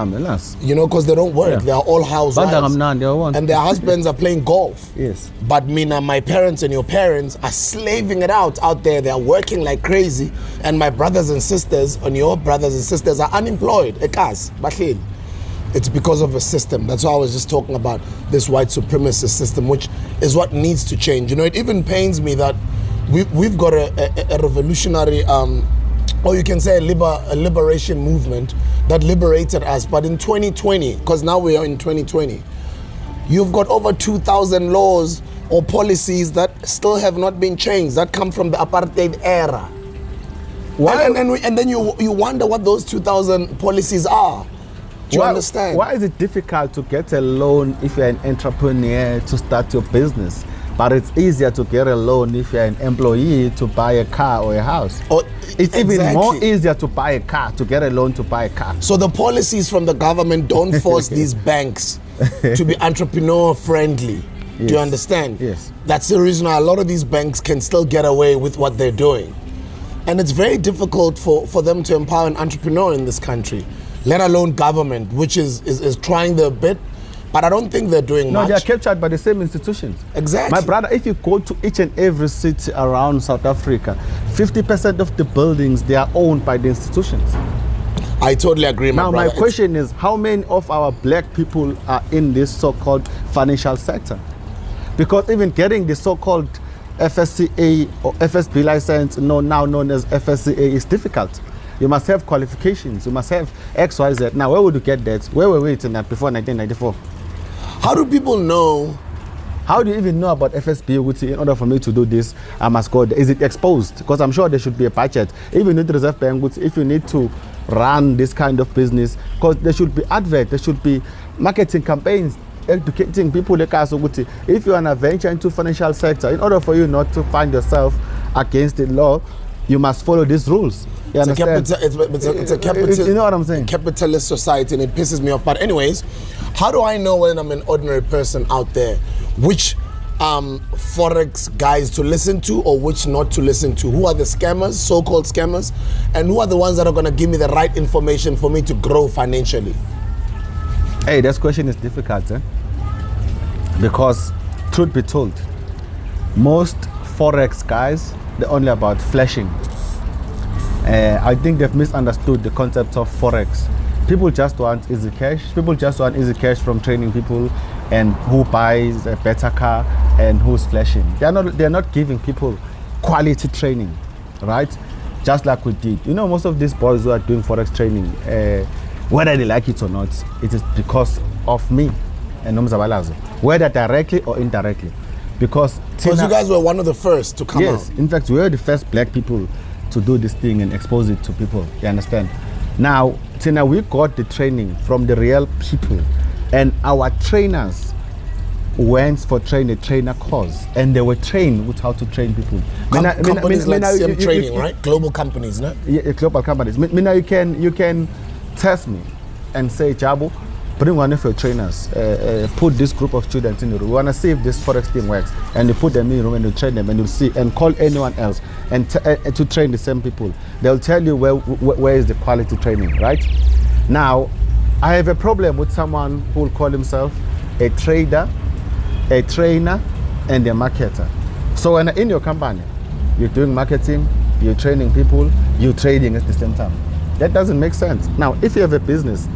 [SPEAKER 2] You know, because they don't work. They are all housewives. And their husbands are playing golf.
[SPEAKER 1] Yes.
[SPEAKER 2] But my parents and your parents are slaving it out there. They are working like crazy. And my brothers and sisters, and your brothers and sisters are unemployed. It's because of a system. That's why I was just talking about this white supremacist system, which is what needs to change. You know, it even pains me that we've got a revolutionary, or you can say a liberation movement that liberated us. But in 2020, because now we are in 2020, you've got over 2,000 laws or policies that still have not been changed, that come from the apartheid era. Why? And then you wonder what those 2,000 policies are. Do you understand?
[SPEAKER 1] Why is it difficult to get a loan if you're an entrepreneur to start your business? But it's easier to get a loan if you're an employee to buy a car or a house. It's even more easier to buy a car, to get a loan to buy a car.
[SPEAKER 2] So the policies from the government don't force these banks to be entrepreneur friendly. Yes. Do you understand?
[SPEAKER 1] Yes.
[SPEAKER 2] That's the reason why a lot of these banks can still get away with what they're doing. And it's very difficult for them to empower an entrepreneur in this country, let alone government, which is trying their bit. But I don't think they're doing much.
[SPEAKER 1] No, they are captured by the same institutions.
[SPEAKER 2] Exactly.
[SPEAKER 1] My brother, if you go to each and every city around South Africa, 50% of the buildings, they are owned by the institutions.
[SPEAKER 2] I totally agree, my brother.
[SPEAKER 1] Now, my question is, how many of our black people are in this so-called financial sector? Because even getting the so-called FSCA or FSB license, now known as FSCA, is difficult. You must have qualifications. You must have X, Y, Z. Now, where would you get that? Where were we in that before 1994?
[SPEAKER 2] How do people know?
[SPEAKER 1] How do you even know about FSB? In order for me to do this, I must go there. Is it exposed? Because I'm sure there should be a budget. Even with the Reserve Bank, if you need to run this kind of business, because there should be advert, there should be marketing campaigns, educating people like us. If you want to venture into financial sector, in order for you not to find yourself against the law, you must follow these rules. You understand?
[SPEAKER 2] It's a capital,
[SPEAKER 1] you know what I'm saying?
[SPEAKER 2] Capitalist society, and it pisses me off. But anyways, how do I know when I'm an ordinary person out there which Forex guys to listen to or which not to listen to? Who are the scammers, so-called scammers, and who are the ones that are going to give me the right information for me to grow financially?
[SPEAKER 1] Hey, this question is difficult, because truth be told, most Forex guys, they're only about flashing. I think they've misunderstood the concept of Forex. People just want easy cash. People just want easy cash from training people and who buys a better car and who's flashing. They're not giving people quality training, right? Just like we did. You know, most of these boys who are doing Forex training, whether they like it or not, it is because of me and Nomzabalazo, whether directly or indirectly. Because
[SPEAKER 2] you guys were one of the first to come out.
[SPEAKER 1] Yes, in fact, we were the first black people to do this thing and expose it to people, you understand? Now, Tina, we got the training from the real people, and our trainers went for a trainer course, and they were trained with how to train people.
[SPEAKER 2] Companies like CM Training, right? Global companies, no?
[SPEAKER 1] Yeah, global companies. Now you can test me and say, Jabu, bring one of your trainers, put this group of students in the room. We want to see if this Forex thing works. And you put them in the room and you train them and you see, and call anyone else and to train the same people. They'll tell you where is the quality training, right? Now, I have a problem with someone who will call himself a trader, a trainer, and a marketer. So when in your company, you're doing marketing, you're training people, you're trading at the same time. That doesn't make sense. Now, if you have a business,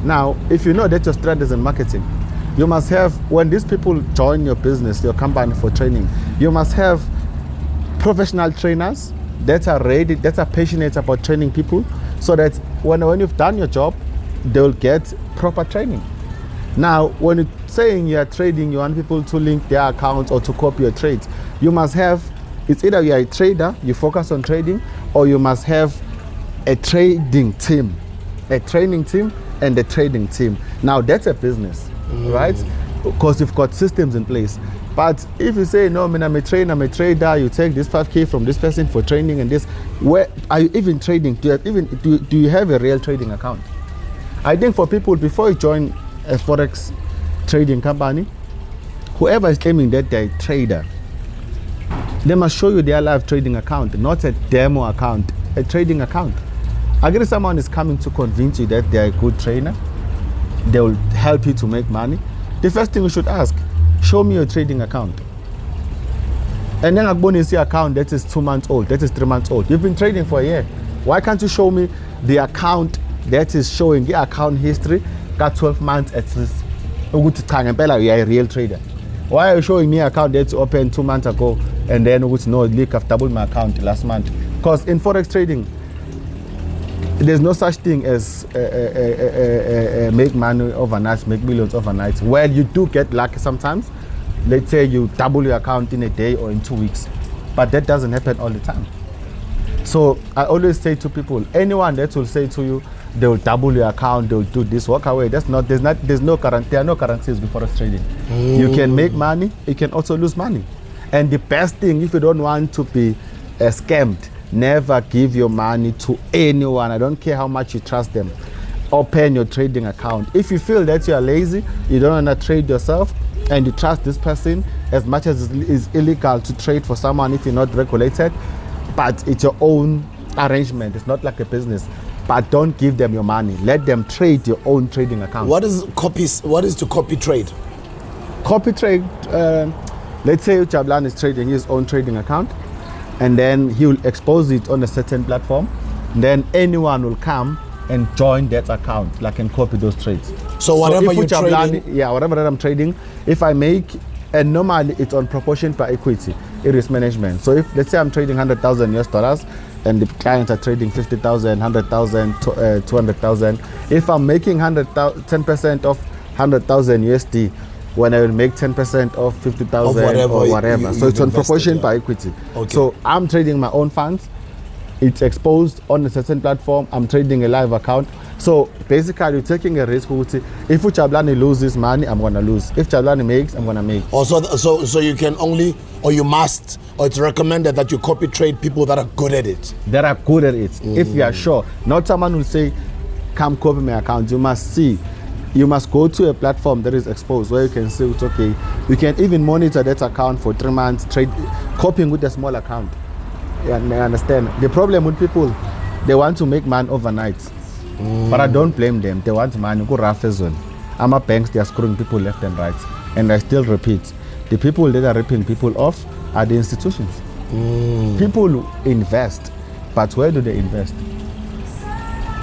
[SPEAKER 1] now, if you know that your strength is in marketing, you must have, when these people join your business, your company for training, you must have professional trainers that are ready, that are passionate about training people, so that when you've done your job, they'll get proper training. Now, when you're saying you're trading, you want people to link their accounts or to copy your trades, you must have, it's either you're a trader, you focus on trading, or you must have a trading team, a training team, and the trading team. Now that's a business, right? because you've got systems in place. But if you say, no, man, I'm a trader, you take this 5K from this person for training and this, where are you even trading? Do you have a real trading account? I think for people, before you join a Forex trading company, whoever is claiming that they're a trader, they must show you their live trading account, not a demo account, a trading account. I guess someone is coming to convince you that they're a good trainer, they will help you to make money. The first thing you should ask, show me your trading account. And then I'm see account that is 2 months old, that is 3 months old. You've been trading for a year. Why can't you show me the account that is showing the account history, got 12 months at least? You're a real trader. Why are you showing me account that's open 2 months ago and then I've doubled my account last month? Because in Forex trading, there's no such thing as make money overnight, make millions overnight. Well, you do get lucky sometimes. Let's say you double your account in a day or in 2 weeks, but that doesn't happen all the time. So I always say to people, anyone that will say to you, they will double your account, they will do this, walk away. There's no guarantee. There are no guarantees with Forex trading. You can make money, you can also lose money. And the best thing, if you don't want to be scammed, never give your money to anyone. I don't care how much you trust them. Open your trading account. If you feel that you are lazy, you don't want to trade yourself, and you trust this person as much as it is illegal to trade for someone if you're not regulated, but it's your own arrangement. It's not like a business. But don't give them your money. Let them trade your own trading account.
[SPEAKER 2] What is to copy trade?
[SPEAKER 1] Copy trade, let's say Jabulani is trading his own trading account, and then he will expose it on a certain platform. Then anyone will come and join that account, like, and copy those trades.
[SPEAKER 2] So whatever you're trading?
[SPEAKER 1] Yeah, whatever that I'm trading, if I make, and normally it's on proportion per equity, it is management. So if, let's say I'm trading $100,000 and the clients are trading 50,000, 100,000, 200,000. If I'm making 10% of 100,000 USD, when I will make 10% of 50,000 or whatever. So it's on proportion per equity. Okay. So I'm trading my own funds. It's exposed on a certain platform. I'm trading a live account. So basically, you're taking a risk. If Jabulani loses money, I'm gonna lose. If Jabulani makes, I'm gonna make.
[SPEAKER 2] So you can only, or you must, or it's recommended that you copy trade people that are good at it.
[SPEAKER 1] That are good at it. If you are sure, not someone will say, "Come copy my account." You must see. You must go to a platform that is exposed where you can see it's okay. You can even monitor that account for 3 months, trade, copying with a small account. Yeah, I understand. The problem with people, they want to make money overnight. But I don't blame them. They want money. Go rough as well. I'm banks, they are screwing people left and right. And I still repeat, the people that are ripping people off are the institutions. People invest, but where do they invest?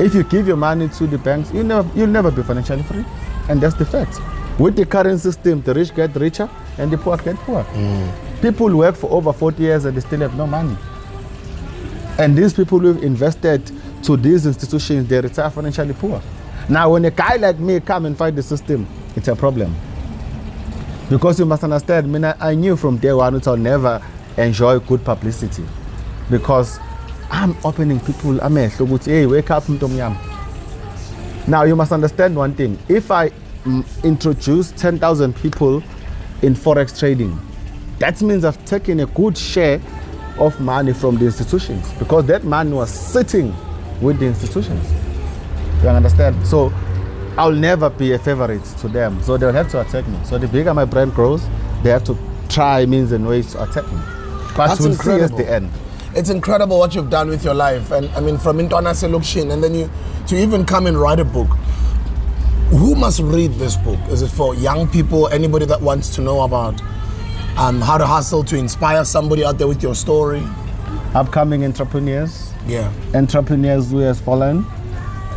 [SPEAKER 1] If you give your money to the banks, you'll never be financially free. And that's the fact. With the current system, the rich get richer and the poor get poorer. People work for over 40 years and they still have no money. And these people who've invested to these institutions, they retire financially poor. Now, when a guy like me come and fight the system, it's a problem. Because you must understand, I knew from day one that I'll never enjoy good publicity. Because I'm opening people, hey, wake up, Mtomyam. Now, you must understand one thing. If I introduce 10,000 people in Forex trading, that means I've taken a good share of money from the institutions, because that money was sitting with the institutions. You understand? So I'll never be a favorite to them. So they'll have to attack me. So the bigger my brand grows, they have to try means and ways to attack me. But
[SPEAKER 2] that's
[SPEAKER 1] we'll
[SPEAKER 2] incredible.
[SPEAKER 1] See at the end.
[SPEAKER 2] It's incredible what you've done with your life. And I mean, from Intwana Selection, and then to even come and write a book. Who must read this book? Is it for young people, anybody that wants to know about how to hustle, to inspire somebody out there with your story?
[SPEAKER 1] Upcoming entrepreneurs.
[SPEAKER 2] Yeah.
[SPEAKER 1] Entrepreneurs who has fallen,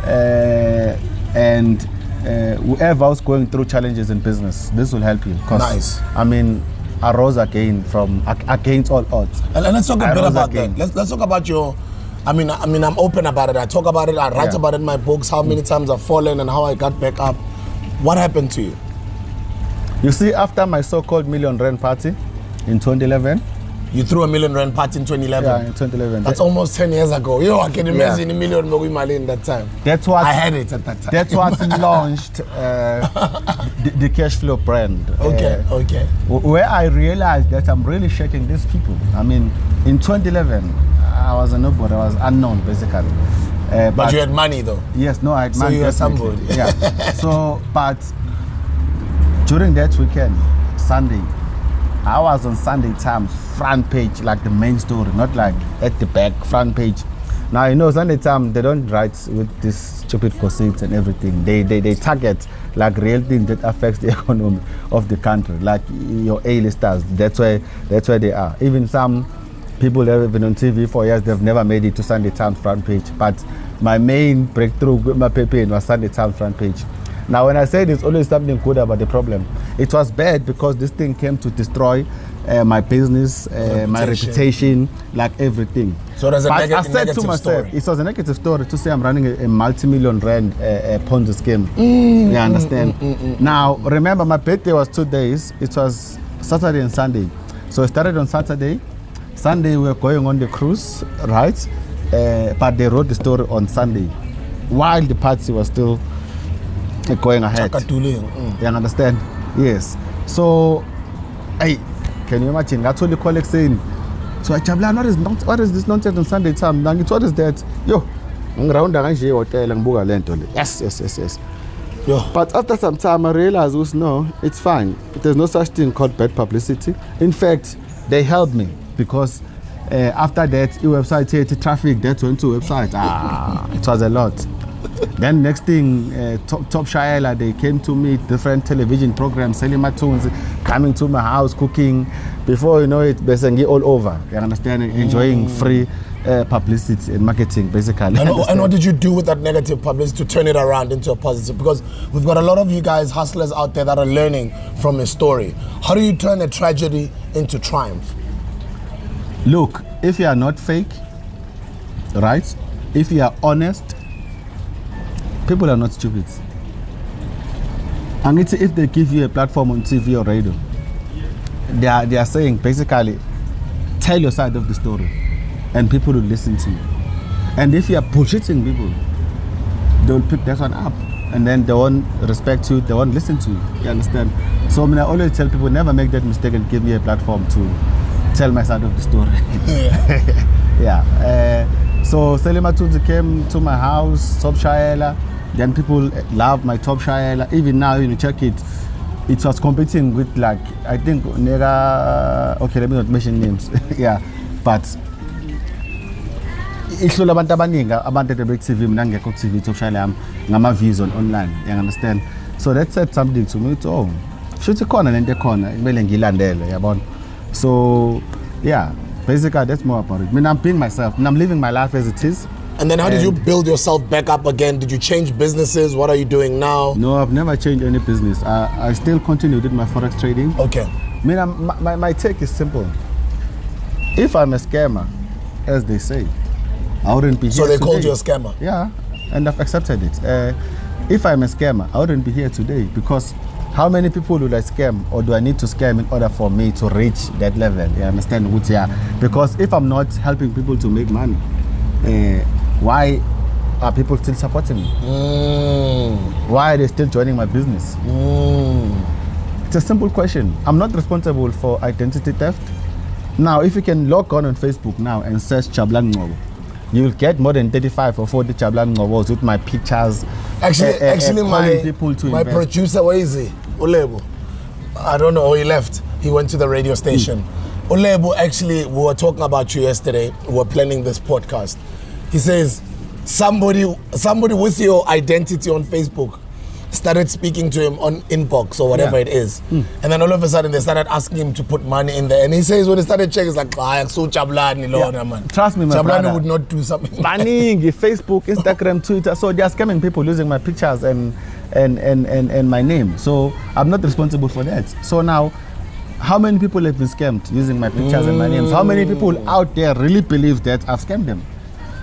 [SPEAKER 1] and whoever is going through challenges in business. This will help you.
[SPEAKER 2] Nice.
[SPEAKER 1] I mean, I rose again against all odds.
[SPEAKER 2] And let's talk a bit about that. Let's talk about your. I mean, I'm open about it. I talk about it. I write about it in my books. How many times I've fallen and how I got back up. What happened to you?
[SPEAKER 1] You see, after my so-called R1 million party in 2011,
[SPEAKER 2] You threw a million rand party in 2011.
[SPEAKER 1] Yeah, in 2011.
[SPEAKER 2] That's almost 10 years ago. Yo, I can imagine a million Mogui Mali in that time.
[SPEAKER 1] That's what
[SPEAKER 2] I had it at that time.
[SPEAKER 1] That's what launched the Cashflow brand.
[SPEAKER 2] Okay.
[SPEAKER 1] Where I realized that I'm really shaking these people. I mean, in 2011, I was a nobody. I was unknown, basically.
[SPEAKER 2] But you had money, though.
[SPEAKER 1] Yes, no, I had money.
[SPEAKER 2] So you were somebody.
[SPEAKER 1] Yeah. So, but during that weekend, Sunday, I was on Sunday Times front page, like the main story, not like at the back, front page. Now, you know, Sunday Times, they don't write with this stupid conceits and everything. They target like real things that affects the economy of the country, like your A-listers. That's where they are. Even some people that have been on TV for years, they've never made it to Sunday Times front page. But my main breakthrough with my paper was Sunday Times front page. Now, when I say there's always something good about the problem, it was bad because this thing came to destroy my business, my reputation, like everything.
[SPEAKER 2] So there's a
[SPEAKER 1] I said
[SPEAKER 2] negative
[SPEAKER 1] to myself,
[SPEAKER 2] story.
[SPEAKER 1] it was a negative story to say I'm running a multi-million rand Ponzi scheme. You understand? Now, remember, my birthday was 2 days. It was Saturday and Sunday. So I started on Saturday. Sunday, we were going on the cruise, right? But they wrote the story on Sunday while the party was still going ahead. You understand? Yes. So, hey, can you imagine? That's what the colleague saying. So I Jabulani, what is this nonsense on Sunday time? What is that? Yo, yes. Yo. But after some time, I realized, no, it's fine. There's no such thing called bad publicity. In fact, they helped me because after that, the website had traffic that went to website. It was a lot. Then next thing, Top Shaila, they came to me, different television programs, selling my tunes, coming to my house, cooking. Before you know it, basically all over. You understand? Enjoying free publicity and marketing, basically.
[SPEAKER 2] And what did you do with that negative publicity to turn it around into a positive? Because we've got a lot of you guys, hustlers out there that are learning from a story. How do you turn a tragedy into triumph?
[SPEAKER 1] Look, if you are not fake, right? If you are honest, people are not stupid. And it's if they give you a platform on TV or radio, they are saying basically, tell your side of the story, and people will listen to you. And if you are bullshitting people, they will pick that one up, and then they won't respect you, they won't listen to you. You understand? So I always tell people, never make that mistake and give me a platform to tell my side of the story. Yeah. So Selima Tunzi came to my house, Top Shaila. Then people love my Top Shaila. Even now, you check it. It was competing with like, I think, Nega, okay, let me not mention names. Yeah, but it's all about the big TV, Mnangeko TV, Top Shaila, ngama views on online. You understand? So that said something to me. Oh, shoot a corner and the corner. So, yeah, basically that's more about it. I mean, I'm being myself. I'm living my life as it is.
[SPEAKER 2] And then how did you build yourself back up again? Did you change businesses? What are you doing now?
[SPEAKER 1] No, I've never changed any business. I still continue with my Forex trading.
[SPEAKER 2] Okay.
[SPEAKER 1] I mean, my take is simple. If I'm a scammer, as they say, I wouldn't be here
[SPEAKER 2] So they
[SPEAKER 1] today.
[SPEAKER 2] called you a scammer?
[SPEAKER 1] Yeah, and I've accepted it. If I'm a scammer, I wouldn't be here today because how many people do I scam or do I need to scam in order for me to reach that level? You understand? Because if I'm not helping people to make money, why are people still supporting me? Why are they still joining my business? It's a simple question. I'm not responsible for identity theft. Now, if you can log on Facebook now and search Jabulani Ngcobo, you'll get more than 35 or 40 Jabulani Ngcobos with my pictures.
[SPEAKER 2] Actually, my
[SPEAKER 1] invest.
[SPEAKER 2] producer, where is he? Ulebo. I don't know, he left. He went to the radio station. Ulebo, actually, we were talking about you yesterday. We were planning this podcast. He says, somebody with your identity on Facebook started speaking to him on inbox or whatever it is. And then all of a sudden they started asking him to put money in there. And he says when he started checking, it's like, so Jabulani, man.
[SPEAKER 1] Trust me, my
[SPEAKER 2] Jabulani
[SPEAKER 1] brother.
[SPEAKER 2] would not do something.
[SPEAKER 1] Money, Facebook, Instagram, Twitter. So they're scamming people using my pictures and my name. So I'm not responsible for that. So now, how many people have been scammed using my pictures and my names? How many people out there really believe that I've scammed them?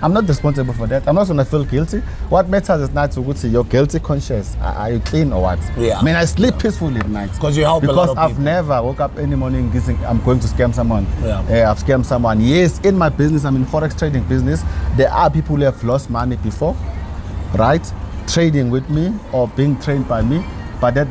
[SPEAKER 1] I'm not responsible for that. I'm not gonna feel guilty. What matters is not to go to your guilty conscience. Are you clean or what?
[SPEAKER 2] Yeah.
[SPEAKER 1] I mean, I sleep peacefully at night.
[SPEAKER 2] Because you help a lot of
[SPEAKER 1] I've
[SPEAKER 2] people.
[SPEAKER 1] never woke up any morning thinking I'm going to scam someone.
[SPEAKER 2] Yeah.
[SPEAKER 1] I've scammed someone. Yes, in my business, I'm in Forex trading business. There are people who have lost money before, right? Trading with me or being trained by me, but that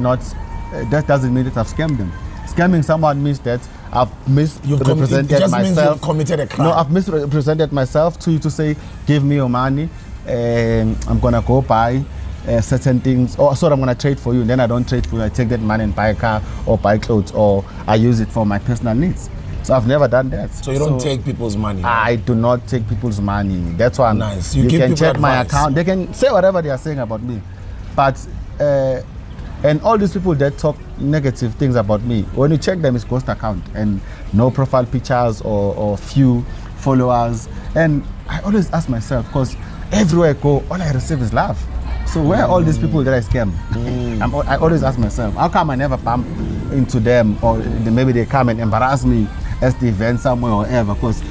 [SPEAKER 1] doesn't mean that I've scammed them. Scamming someone means that I've misrepresented
[SPEAKER 2] it just
[SPEAKER 1] myself.
[SPEAKER 2] means you've committed a crime.
[SPEAKER 1] No, I've misrepresented myself to you to say, give me your money, I'm gonna go buy certain things, or I'm gonna trade for you, and then I don't trade for you. I take that money and buy a car or buy clothes, or I use it for my personal needs. So I've never done that.
[SPEAKER 2] So you don't take people's money? Right?
[SPEAKER 1] I do not take people's money. That's why
[SPEAKER 2] nice.
[SPEAKER 1] You can check my
[SPEAKER 2] advice.
[SPEAKER 1] account. They can say whatever they are saying about me, but and all these people that talk negative things about me, when you check them, it's ghost account and no profile pictures or few followers. And I always ask myself, because everywhere I go, all I receive is love. So where are all these people that I scam? I always ask myself, how come I never bump into them, or maybe they come and embarrass me at the event somewhere or whatever? Because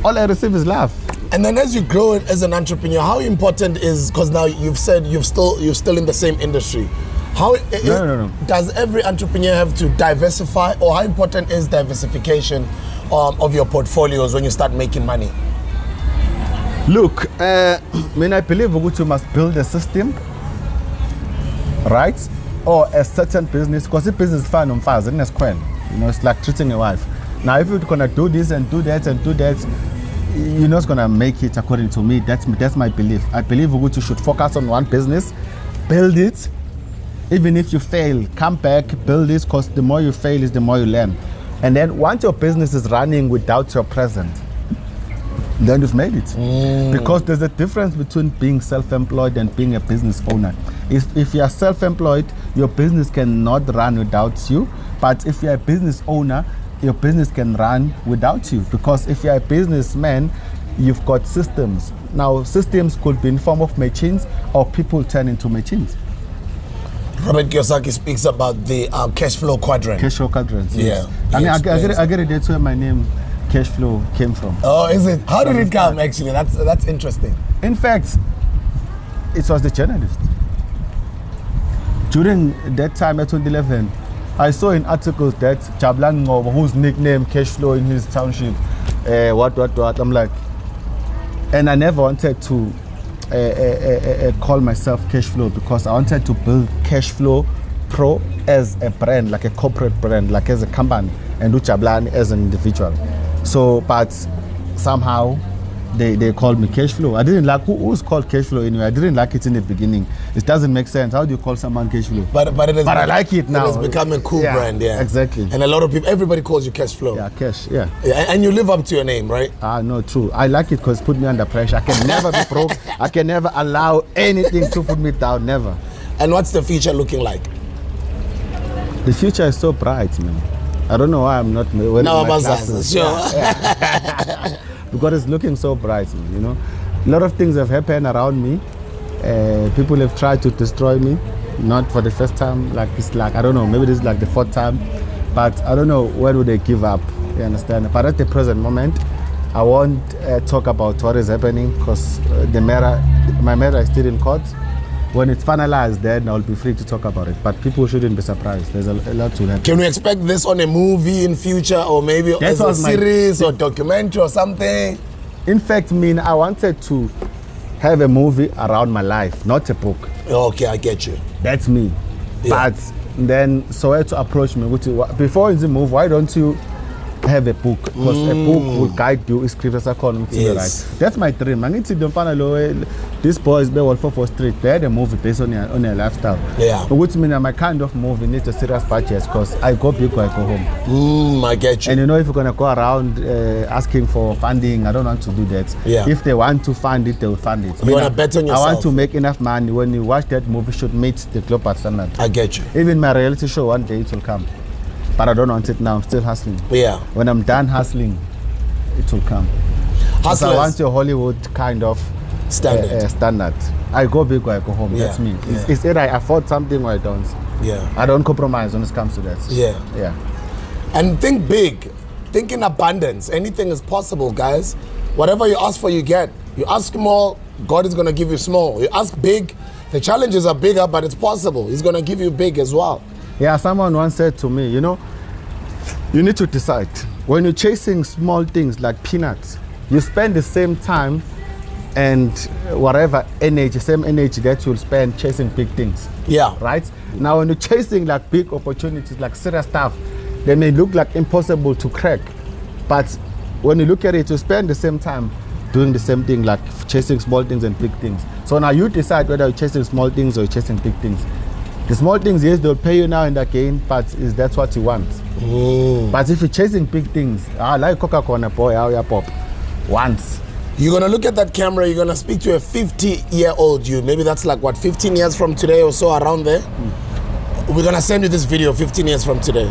[SPEAKER 1] all I receive is love.
[SPEAKER 2] And then as you grow as an entrepreneur, how important is, because now you've said you're still in the same industry. No. Does every entrepreneur have to diversify, or how important is diversification of your portfolios when you start making money?
[SPEAKER 1] Look, I believe you must build a system, right? Or a certain business, because the business is fine on fast, and it's quite, it's like treating a wife. Now, if you're gonna do this and do that and do that, you're not gonna make it according to me. That's my belief. I believe you should focus on one business, build it. Even if you fail, come back, build this, because the more you fail is the more you learn. And then once your business is running without your present, then you've made it. Because there's a difference between being self-employed and being a business owner. If you are self-employed, your business cannot run without you. But if you're a business owner, your business can run without you. Because if you're a businessman, you've got systems. Now, systems could be in form of machines, or people turn into machines.
[SPEAKER 2] Robert Kiyosaki speaks about the Cashflow quadrant.
[SPEAKER 1] Cashflow quadrant, yes.
[SPEAKER 2] Yeah.
[SPEAKER 1] I mean, I get it. That's where my name Cashflow came from.
[SPEAKER 2] Oh, is it? How did it come, actually? That's interesting.
[SPEAKER 1] In fact, it was the journalist. During that time at 2011, I saw in articles that Jabulani Ngcobo, whose nickname Cashflow in his township, what. I'm like, and I never wanted to call myself Cashflow, because I wanted to build Cashflow Pro as a brand, like a corporate brand, like as a company, and do Jabulani as an individual. So, but somehow they called me Cashflow. I didn't like who's called Cashflow anyway. I didn't like it in the beginning. It doesn't make sense. How do you call someone Cashflow?
[SPEAKER 2] But
[SPEAKER 1] I like it now.
[SPEAKER 2] It has become a cool brand, yeah.
[SPEAKER 1] Exactly.
[SPEAKER 2] And a lot of people, everybody calls you Cashflow.
[SPEAKER 1] Yeah, cash, yeah.
[SPEAKER 2] And you live up to your name, right?
[SPEAKER 1] No, true. I like it because it put me under pressure. I can never be broke. I can never allow anything to put me down, never.
[SPEAKER 2] And what's the future looking like?
[SPEAKER 1] The future is so bright, man. I don't know why I'm not wearing my glasses.
[SPEAKER 2] Sure.
[SPEAKER 1] Yeah. Because it's looking so bright, man, A lot of things have happened around me. People have tried to destroy me, not for the first time. I don't know, maybe this is like the fourth time, but I don't know when would they give up. You understand? But at the present moment, I won't talk about what is happening, because my matter is still in court. When it's finalized, then I'll be free to talk about it. But people shouldn't be surprised. There's a lot to happen.
[SPEAKER 2] Can we expect this on a movie in future, or maybe as a series or documentary or something?
[SPEAKER 1] In fact, I wanted to have a movie around my life, not a book.
[SPEAKER 2] Okay, I get you.
[SPEAKER 1] That's me. Yeah. But then, so I had to approach me. Before in the movie, why don't you have a book? Because a book will guide you. Yes. That's my dream. I need to do these boys, they were for street. They had a movie based on their lifestyle.
[SPEAKER 2] Yeah.
[SPEAKER 1] Which means my kind of movie needs a serious budget, because I go big or I go home.
[SPEAKER 2] I get you.
[SPEAKER 1] And if you're gonna go around asking for funding, I don't want to do that.
[SPEAKER 2] Yeah.
[SPEAKER 1] If they want to fund it, they will fund it.
[SPEAKER 2] You want to bet on yourself.
[SPEAKER 1] I want to make enough money. When you watch that movie, should meet the global standard.
[SPEAKER 2] I get you.
[SPEAKER 1] Even my reality show, one day it will come. But I don't want it now. I'm still hustling.
[SPEAKER 2] Yeah.
[SPEAKER 1] When I'm done hustling, it will come. I want your Hollywood kind of standard. I go big or I go home.
[SPEAKER 2] Yeah.
[SPEAKER 1] That's me.
[SPEAKER 2] Yeah.
[SPEAKER 1] It's either I afford something or I don't.
[SPEAKER 2] Yeah.
[SPEAKER 1] I don't compromise when it comes to that.
[SPEAKER 2] Yeah.
[SPEAKER 1] Yeah.
[SPEAKER 2] And think big. Think in abundance. Anything is possible, guys. Whatever you ask for, you get. You ask small, God is going to give you small. You ask big, the challenges are bigger, but it's possible. He's going to give you big as well.
[SPEAKER 1] Yeah, someone once said to me, you know, you need to decide. When you're chasing small things like peanuts, you spend the same time and whatever energy, same energy that you'll spend chasing big things.
[SPEAKER 2] Yeah.
[SPEAKER 1] Right? Now, when you're chasing like big opportunities, like serious stuff, they may look like impossible to crack. But when you look at it, you spend the same time doing the same thing, like chasing small things and big things. So now you decide whether you're chasing small things or you're chasing big things. The small things, yes, they'll pay you now and again, but that's what you want. But if you're chasing big things, like Coca-Cola, boy, how you pop once.
[SPEAKER 2] You're going to look at that camera, you're going to speak to a 50-year-old you. Maybe that's like, what, 15 years from today or so, around there? We're going to send you this video 15 years from today.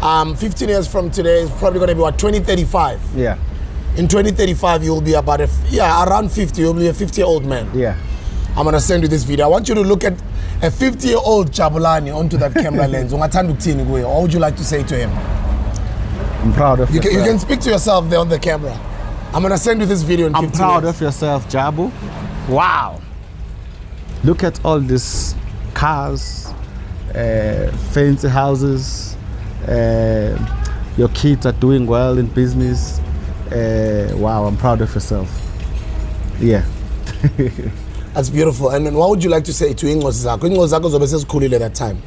[SPEAKER 2] 15 years from today is probably going to be, what, 2035?
[SPEAKER 1] Yeah.
[SPEAKER 2] In 2035, you'll be about, around 50. You'll be a 50-year-old man.
[SPEAKER 1] Yeah.
[SPEAKER 2] I'm going to send you this video. I want you to look at a 50-year-old Jabulani onto that camera lens. What would you like to say to him?
[SPEAKER 1] I'm proud of yourself.
[SPEAKER 2] You can speak to yourself there on the camera. I'm going to send you this video in 15
[SPEAKER 1] I'm proud
[SPEAKER 2] years.
[SPEAKER 1] of yourself, Jabu. Wow. Look at all these cars, fancy houses. Your kids are doing well in business. Wow, I'm proud of yourself. Yeah.
[SPEAKER 2] That's beautiful. And then what would you like to say to Ingozi Zako? Ingozi Zako zobe sezikhulile at that time.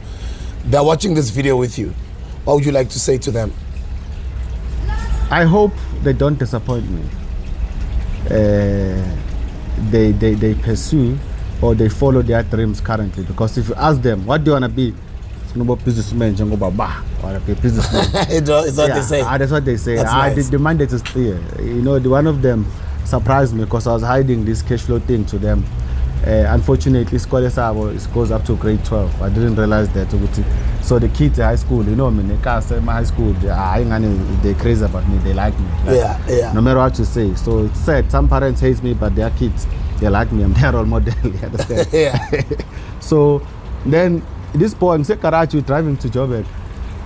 [SPEAKER 2] They're watching this video with you. What would you like to say to them?
[SPEAKER 1] I hope they don't disappoint me. They pursue or they follow their dreams currently. Because if you ask them, what do you want to be? Businessman, or a businessman.
[SPEAKER 2] It's what they say.
[SPEAKER 1] That's what they say.
[SPEAKER 2] That's nice.
[SPEAKER 1] The mandate is clear. You know, one of them surprised me because I was hiding this cash flow thing to them. Unfortunately, it goes up to grade 12. I didn't realize that. So the kids at high school, you know, my high school, they're crazy about me. They like me.
[SPEAKER 2] Yeah.
[SPEAKER 1] No matter what you say. So it's sad. Some parents hate me, but their kids, they like me. I'm their role model. You understand?
[SPEAKER 2] Yeah.
[SPEAKER 1] So then this boy, I'm driving to Joburg.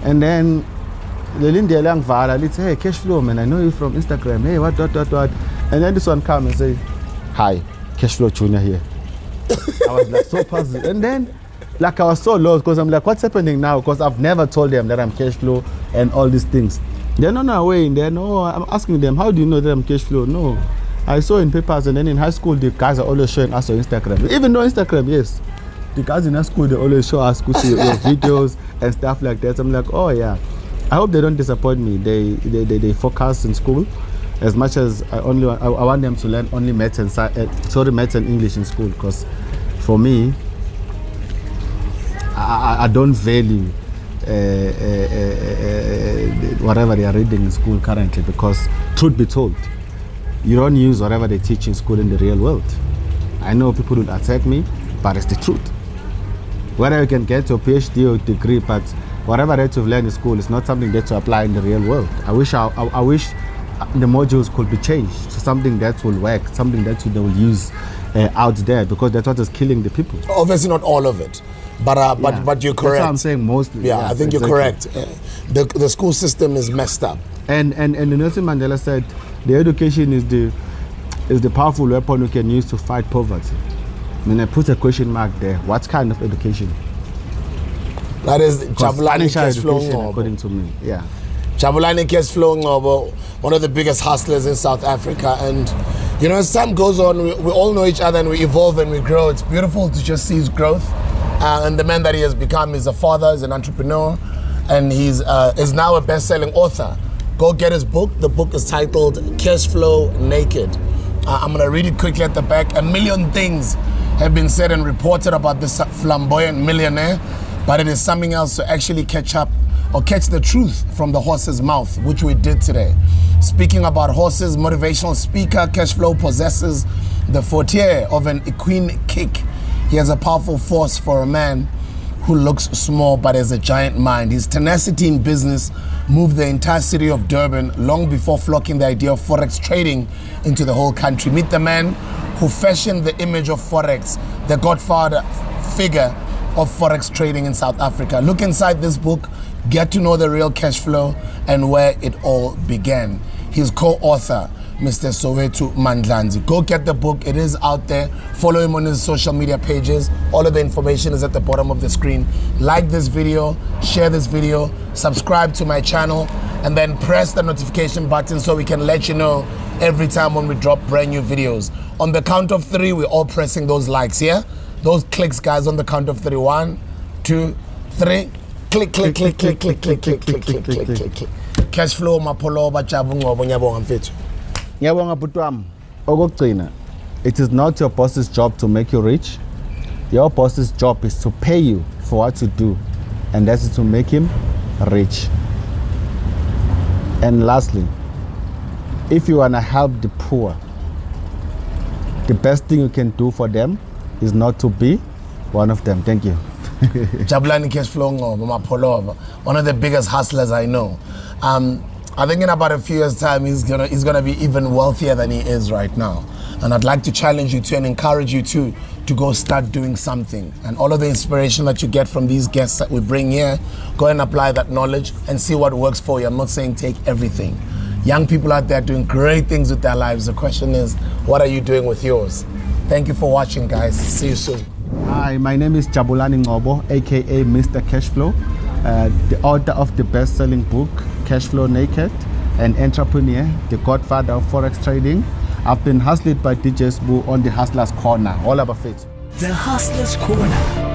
[SPEAKER 1] And then let's say, hey, Cashflow, man, I know you from Instagram. Hey, what. And then this one come and say, hi, Cashflow Junior here. I was like so puzzled. And then like I was so lost because I'm like, what's happening now? Because I've never told them that I'm Cashflow and all these things. They're not aware. No, I'm asking them, how do you know that I'm Cashflow? No. I saw in papers, and then in high school, the guys are always showing us on Instagram. Even though Instagram, yes. The guys in high school, they always show us your videos and stuff like that. So I'm like, oh yeah. I hope they don't disappoint me. They focus in school as much as I want them to learn only maths and English in school, because for me, I don't value whatever they are reading in school currently, because truth be told, you don't use whatever they teach in school in the real world. I know people will attack me, but it's the truth. Whether you can get your PhD or degree, but whatever that you've learned in school is not something that you apply in the real world. I wish the modules could be changed to something that will work, something that they will use out there, because that's what is killing the people.
[SPEAKER 2] Obviously not all of it, but you're correct.
[SPEAKER 1] That's what I'm saying, mostly.
[SPEAKER 2] Yeah, I think you're correct. The school system is messed up.
[SPEAKER 1] And Nelson Mandela said, the education is the powerful weapon we can use to fight poverty. I mean, I put a question mark there. What kind of education?
[SPEAKER 2] That is Jabulani Casflow Ngcobo.
[SPEAKER 1] According to me, yeah.
[SPEAKER 2] Jabulani Casflow Ngcobo, one of the biggest hustlers in South Africa. And, you know, as time goes on, we all know each other and we evolve and we grow. It's beautiful to just see his growth. And the man that he has become is a father, is an entrepreneur, and he's is now a best-selling author. Go get his book. The book is titled Cashflow Naked. I'm going to read it quickly at the back. 1 million things have been said and reported about this flamboyant millionaire, but it is something else to actually catch up or catch the truth from the horse's mouth, which we did today. Speaking about horses, motivational speaker Cashflow possesses the forte of an equine kick. He has a powerful force for a man who looks small but has a giant mind. His tenacity in business moved the entire city of Durban long before flocking the idea of Forex trading into the whole country. Meet the man who fashioned the image of Forex, the godfather figure of Forex trading in South Africa. Look inside this book, get to know the real cash flow and where it all began. His co-author, Mr. Soweto Mandlanzi. Go get the book. It is out there. Follow him on his social media pages. All of the information is at the bottom of the screen. Like this video, share this video, subscribe to my channel, and then press the notification button so we can let you know every time when we drop brand new videos. On the count of 3, we're all pressing those likes, yeah? Those clicks, guys, on the count of 3. 1, 2, 3. Click, click, click, click, click, click, click, click, click, click, click, click. Cashflow Mapoloba Jabu Ngcobo ngiyabonga mfethu.
[SPEAKER 1] Ngiyabonga bhuti wami. Okugcina, it is not your boss's job to make you rich. Your boss's job is to pay you for what you do, and that is to make him rich. And lastly, if you want to help the poor, the best thing you can do for them is not to be one of them. Thank you.
[SPEAKER 2] Jabulani Casflow Ngcobo Mapoloba, one of the biggest hustlers I know. I think in about a few years' time, he's gonna be even wealthier than he is right now. And I'd like to challenge you to and encourage you to go start doing something. And all of the inspiration that you get from these guests that we bring here, go and apply that knowledge and see what works for you. I'm not saying take everything. Young people out there doing great things with their lives. The question is, what are you doing with yours? Thank you for watching, guys. See you soon.
[SPEAKER 1] Hi, my name is Jabulani Ngcobo, aka Mr. Cashflow, the author of the best-selling book Cashflow Naked, an entrepreneur, the godfather of Forex trading. I've been hustled by DJ Sbu on the Hustlers Corner, all about faith.
[SPEAKER 3] The Hustlers Corner.